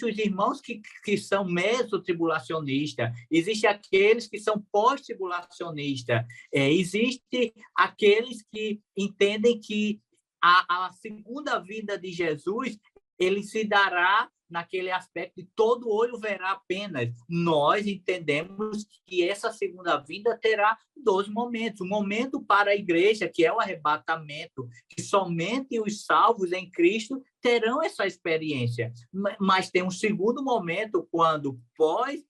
os irmãos que são meso-tribulacionistas, existem aqueles que são pós-tribulacionistas, existem aqueles que entendem que a segunda vinda de Jesus ele se dará naquele aspecto de todo olho verá apenas. Nós entendemos que essa segunda vinda terá 2 momentos. Um momento para a igreja, que é o arrebatamento, que somente os salvos em Cristo terão essa experiência. Mas tem um segundo momento, quando pós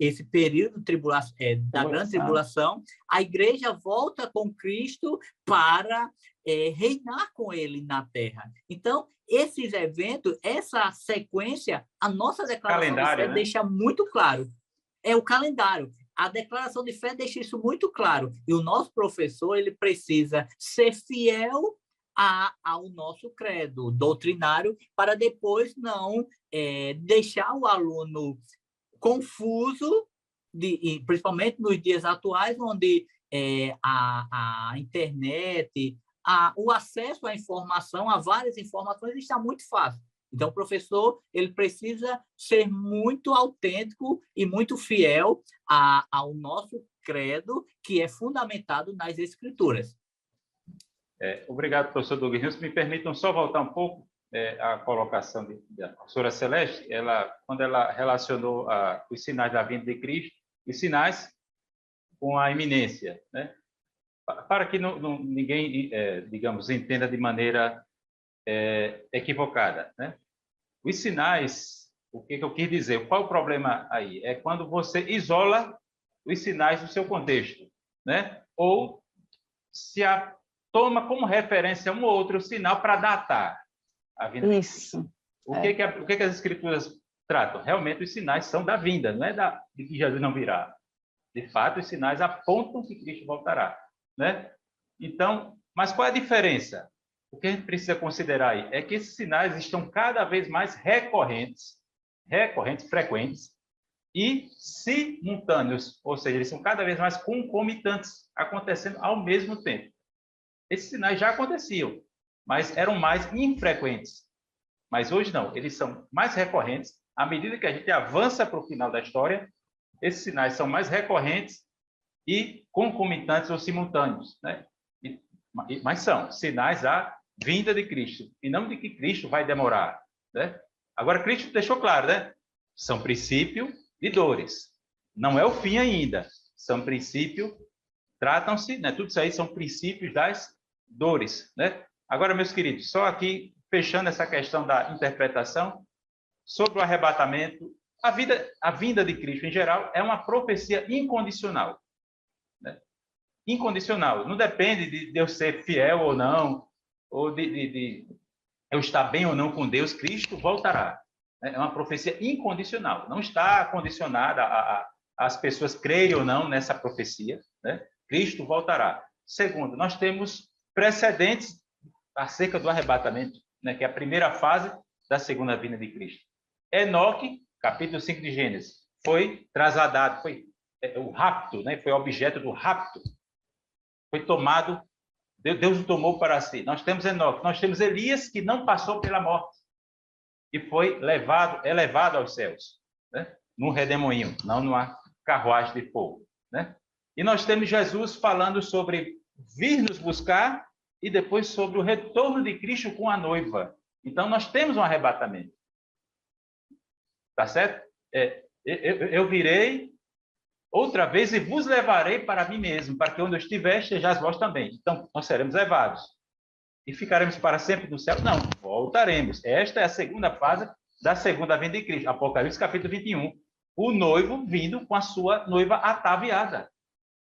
esse período da grande tribulação, a igreja volta com Cristo para reinar com ele na terra. Então, esses eventos, essa sequência, a nossa declaração de fé deixa muito claro. É o calendário. A declaração de fé deixa isso muito claro. E o nosso professor ele precisa ser fiel ao nosso credo doutrinário para depois não deixar o aluno confuso, principalmente nos dias atuais, onde a internet, o acesso à informação, a várias informações, está muito fácil. Então, o professor ele precisa ser muito autêntico e muito fiel ao nosso credo, que é fundamentado nas Escrituras. Obrigado, professor Douglas. Me permitam só voltar um pouco à colocação da professora Celeste. Quando ela relacionou os sinais da vinda de Cristo, os sinais com a iminência, né? Para que ninguém, digamos, entenda de maneira equivocada, né? Os sinais, o que eu quis dizer? Qual o problema aí? É quando você isola os sinais do seu contexto, né? Ou se toma como referência um ou outro sinal para datar a vinda. Isso. O que as Escrituras tratam? Realmente os sinais são da vinda, não é de que Jesus não virá. De fato, os sinais apontam que Cristo voltará, né? Então, mas qual é a diferença? O que a gente precisa considerar aí é que esses sinais estão cada vez mais recorrentes, frequentes e simultâneos, ou seja, eles são cada vez mais concomitantes, acontecendo ao mesmo tempo. Esses sinais já aconteciam, mas eram mais infrequentes. Mas hoje não, eles são mais recorrentes. À medida que a gente avança para o final da história, esses sinais são mais recorrentes e concomitantes ou simultâneos, né? Mas são sinais da vinda de Cristo, e não de que Cristo vai demorar, né? Agora, Cristo deixou claro, né? São princípio de dores. Não é o fim ainda. São princípio, tratam-se, né? Tudo isso aí são princípios das dores, né? Agora, meus queridos, só aqui, fechando essa questão da interpretação, sobre o arrebatamento, a vinda de Cristo, em geral, é uma profecia incondicional. Né? Incondicional. Não depende de eu ser fiel ou não, ou de eu estar bem ou não com Deus, Cristo voltará. É uma profecia incondicional. Não está condicionada às pessoas crerem ou não nessa profecia. Né? Cristo voltará. Segundo, nós temos precedentes acerca do arrebatamento, né? Que é a primeira fase da segunda vinda de Cristo. Enoque, capítulo 5 de Gênesis, foi trasladado, foi o rapto, né? Foi objeto do rapto. Foi tomado, Deus o tomou para si. Nós temos Enoque, nós temos Elias, que não passou pela morte e foi elevado aos céus, né? Num redemoinho, não numa carruagem de fogo, né? E nós temos Jesus falando sobre vir nos buscar e depois sobre o retorno de Cristo com a noiva. Então, nós temos um arrebatamento. Tá certo? Eu virei outra vez e vos levarei para mim mesmo, para que onde eu estiver, estejais vós também. Então, nós seremos levados. E ficaremos para sempre no céu? Não, voltaremos. Esta é a segunda fase da segunda vinda de Cristo. Apocalipse, capítulo 21. O noivo vindo com a sua noiva ataviada.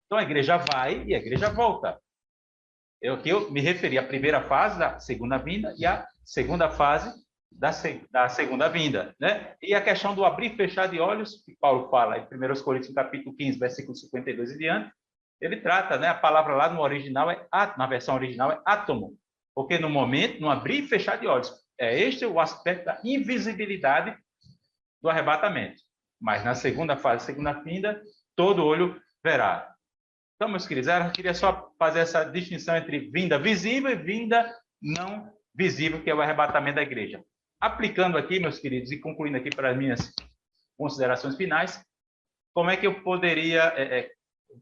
Então, a igreja vai e a igreja volta. Eu me referi à primeira fase da segunda vinda e à segunda fase da segunda vinda, né? E a questão do abrir e fechar de olhos, que Paulo fala em 1 Coríntios, capítulo 15, versículo 52 e diante, ele trata, né? A palavra lá no original, na versão original, é átomo, porque no momento, no abrir e fechar de olhos, este o aspecto da invisibilidade do arrebatamento. Mas na segunda fase, segunda vinda, todo olho verá. Então, meus queridos, eu queria só fazer essa distinção entre vinda visível e vinda não visível, que é o arrebatamento da igreja. Aplicando aqui, meus queridos, e concluindo aqui para as minhas considerações finais, como é que eu poderia,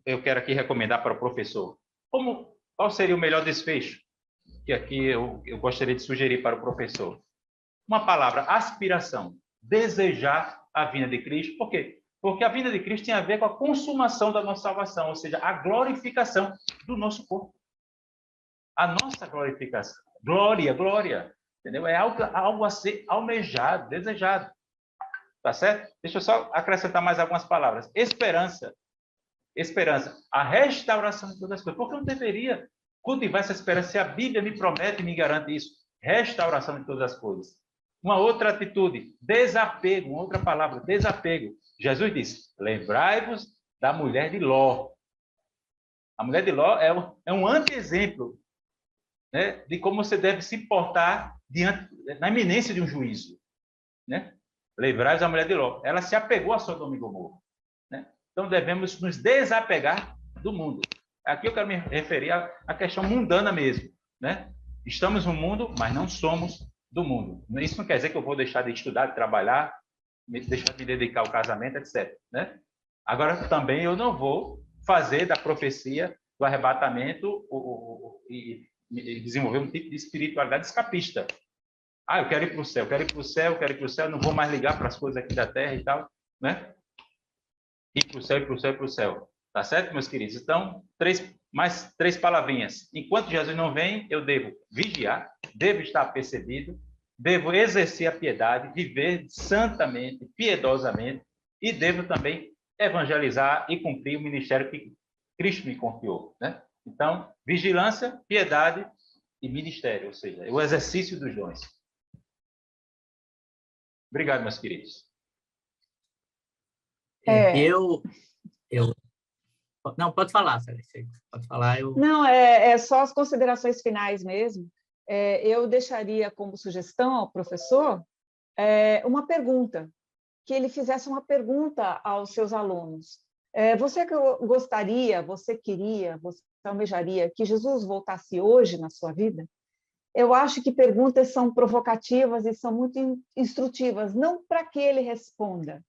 eu quero aqui recomendar para o professor, qual seria o melhor desfecho que aqui eu gostaria de sugerir para o professor? Uma palavra, aspiração, desejar a vinda de Cristo. Por quê? Porque a vinda de Cristo tem a ver com a consumação da nossa salvação, ou seja, a glorificação do nosso corpo. A nossa glorificação. Glória. Entendeu? É algo a ser almejado, desejado. Tá certo? Deixa eu só acrescentar mais algumas palavras. Esperança. A restauração de todas as coisas. Por que eu não deveria cultivar essa esperança se a Bíblia me promete e me garante isso? Restauração de todas as coisas. Uma outra atitude, desapego, uma outra palavra, desapego. Jesus disse, lembrai-vos da mulher de Ló. A mulher de Ló é um anti-exemplo, né, de como você deve se portar na iminência de um juízo. Né? Lembrai-vos da mulher de Ló. Ela se apegou a Sodoma e Gomorra. Né? Então, devemos nos desapegar do mundo. Aqui eu quero me referir à questão mundana mesmo. Né? Estamos no mundo, mas não somos do mundo. Isso não quer dizer que eu vou deixar de estudar, de trabalhar, deixar de me dedicar ao casamento, etc. Né? Agora, também eu não vou fazer da profecia do arrebatamento e desenvolver um tipo de espiritualidade escapista. Ah, eu quero ir para o céu, quero ir para o céu, não vou mais ligar para as coisas aqui da terra e tal. Né? Ir para o céu. Tá certo, meus queridos? Então, mais três palavrinhas. Enquanto Jesus não vem, eu devo vigiar, devo estar apercebido, devo exercer a piedade, viver santamente, piedosamente, e devo também evangelizar e cumprir o ministério que Cristo me confiou. Né? Então, vigilância, piedade e ministério, ou seja, o exercício dos dons. Obrigado, meus queridos. Não, pode falar, Celeste. Pode falar. Não, só as considerações finais mesmo. Eu deixaria como sugestão ao professor uma pergunta, que ele fizesse uma pergunta aos seus alunos. Você gostaria, você queria, você almejaria que Jesus voltasse hoje na sua vida? Eu acho que perguntas são provocativas e são muito instrutivas, não para que ele responda,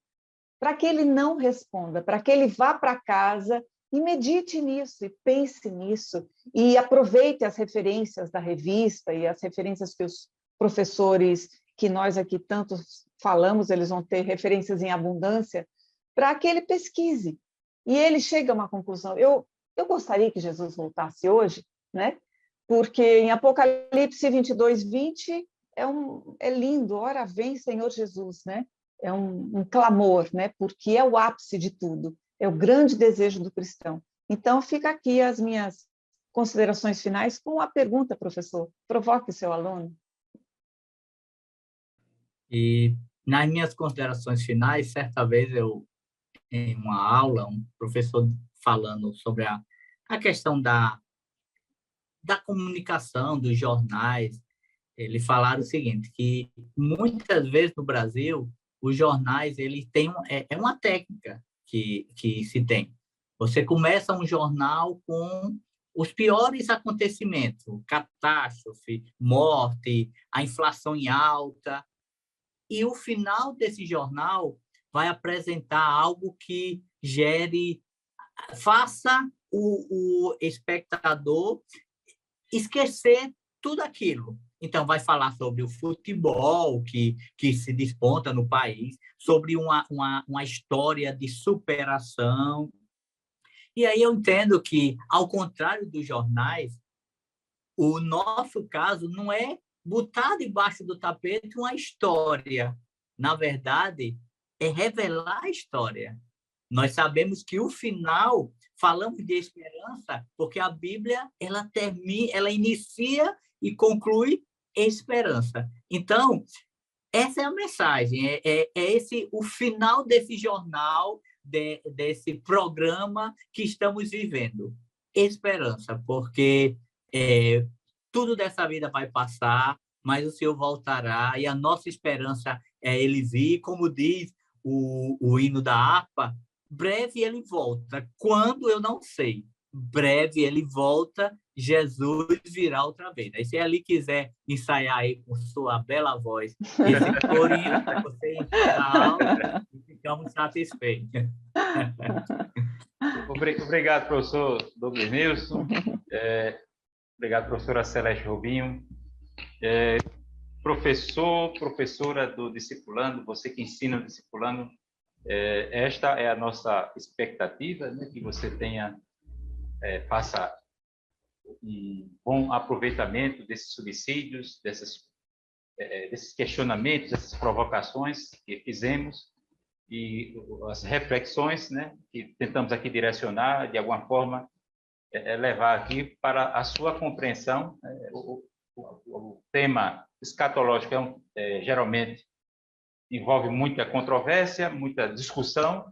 para que ele não responda, para que ele vá para casa e medite nisso, e pense nisso, e aproveite as referências da revista e as referências que os professores, que nós aqui tanto falamos, eles vão ter referências em abundância, para que ele pesquise. E ele chegue a uma conclusão. Eu gostaria que Jesus voltasse hoje, né? porque em Apocalipse 22:20 é lindo, ora vem Senhor Jesus, né? É um clamor, né? Porque é o ápice de tudo, é o grande desejo do cristão. Então, fica aqui as minhas considerações finais com a pergunta, professor. Provoque o seu aluno. E nas minhas considerações finais, certa vez em uma aula, um professor falando sobre a questão da comunicação, dos jornais, ele falaram o seguinte, que muitas vezes no Brasil, os jornais, eles têm uma técnica que se tem. Você começa um jornal com os piores acontecimentos, catástrofe, morte, a inflação em alta, e o final desse jornal vai apresentar algo que faça o espectador esquecer tudo aquilo. Então, vai falar sobre o futebol que se desponta no país, sobre uma história de superação. E aí eu entendo que, ao contrário dos jornais, o nosso caso não é botar debaixo do tapete uma história. Na verdade, é revelar a história. Nós sabemos que o final, falamos de esperança, porque a Bíblia ela inicia e conclui esperança. Então, essa é a mensagem, é esse o final desse jornal, desse programa que estamos vivendo. Esperança, porque tudo dessa vida vai passar, mas o Senhor voltará, e a nossa esperança é Ele vir, como diz o hino da harpa, breve Ele volta, quando eu não sei, breve Ele volta, Jesus virá outra vez. Aí, se ele quiser ensaiar aí com sua bela voz esse corinho, você encerra a aula e ficamos satisfeitos. Obrigado, professor Douglas Nilson. Obrigado, professora Celeste Rubinho. Professora do discipulando, você que ensina o discipulando, esta é a nossa expectativa, né, que você faça um bom aproveitamento desses subsídios, desses questionamentos, dessas provocações que fizemos e as reflexões, né, que tentamos aqui direcionar, de alguma forma, levar aqui para a sua compreensão. O tema escatológico geralmente envolve muita controvérsia, muita discussão.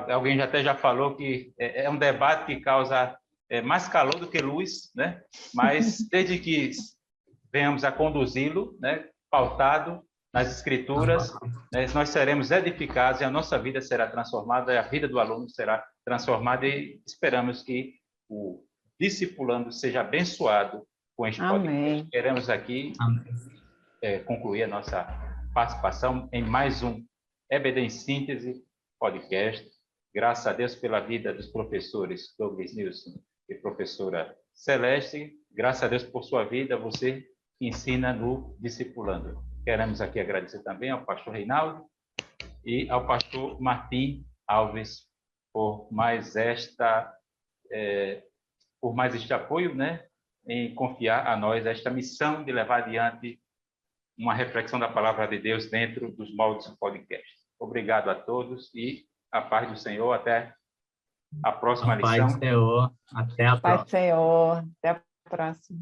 Alguém até já falou que é um debate que causa mais calor do que luz, né? Mas desde que venhamos a conduzi-lo, né, pautado nas Escrituras, né, nós seremos edificados e a nossa vida será transformada, a vida do aluno será transformada e esperamos que o discipulando seja abençoado com este podcast. Queremos aqui concluir a nossa participação em mais um EBD em Síntese podcast. Graças a Deus pela vida dos professores Douglas Nilson e professora Celeste. Graças a Deus por sua vida, você que ensina no Discipulando. Queremos aqui agradecer também ao pastor Reinaldo e ao pastor Martim Alves por mais este apoio, né, em confiar a nós esta missão de levar adiante uma reflexão da palavra de Deus dentro dos moldes do podcast. Obrigado a todos e a paz do Senhor. Até a próxima lição. A paz do Senhor. Até a próxima. Paz do Senhor. Até a próxima.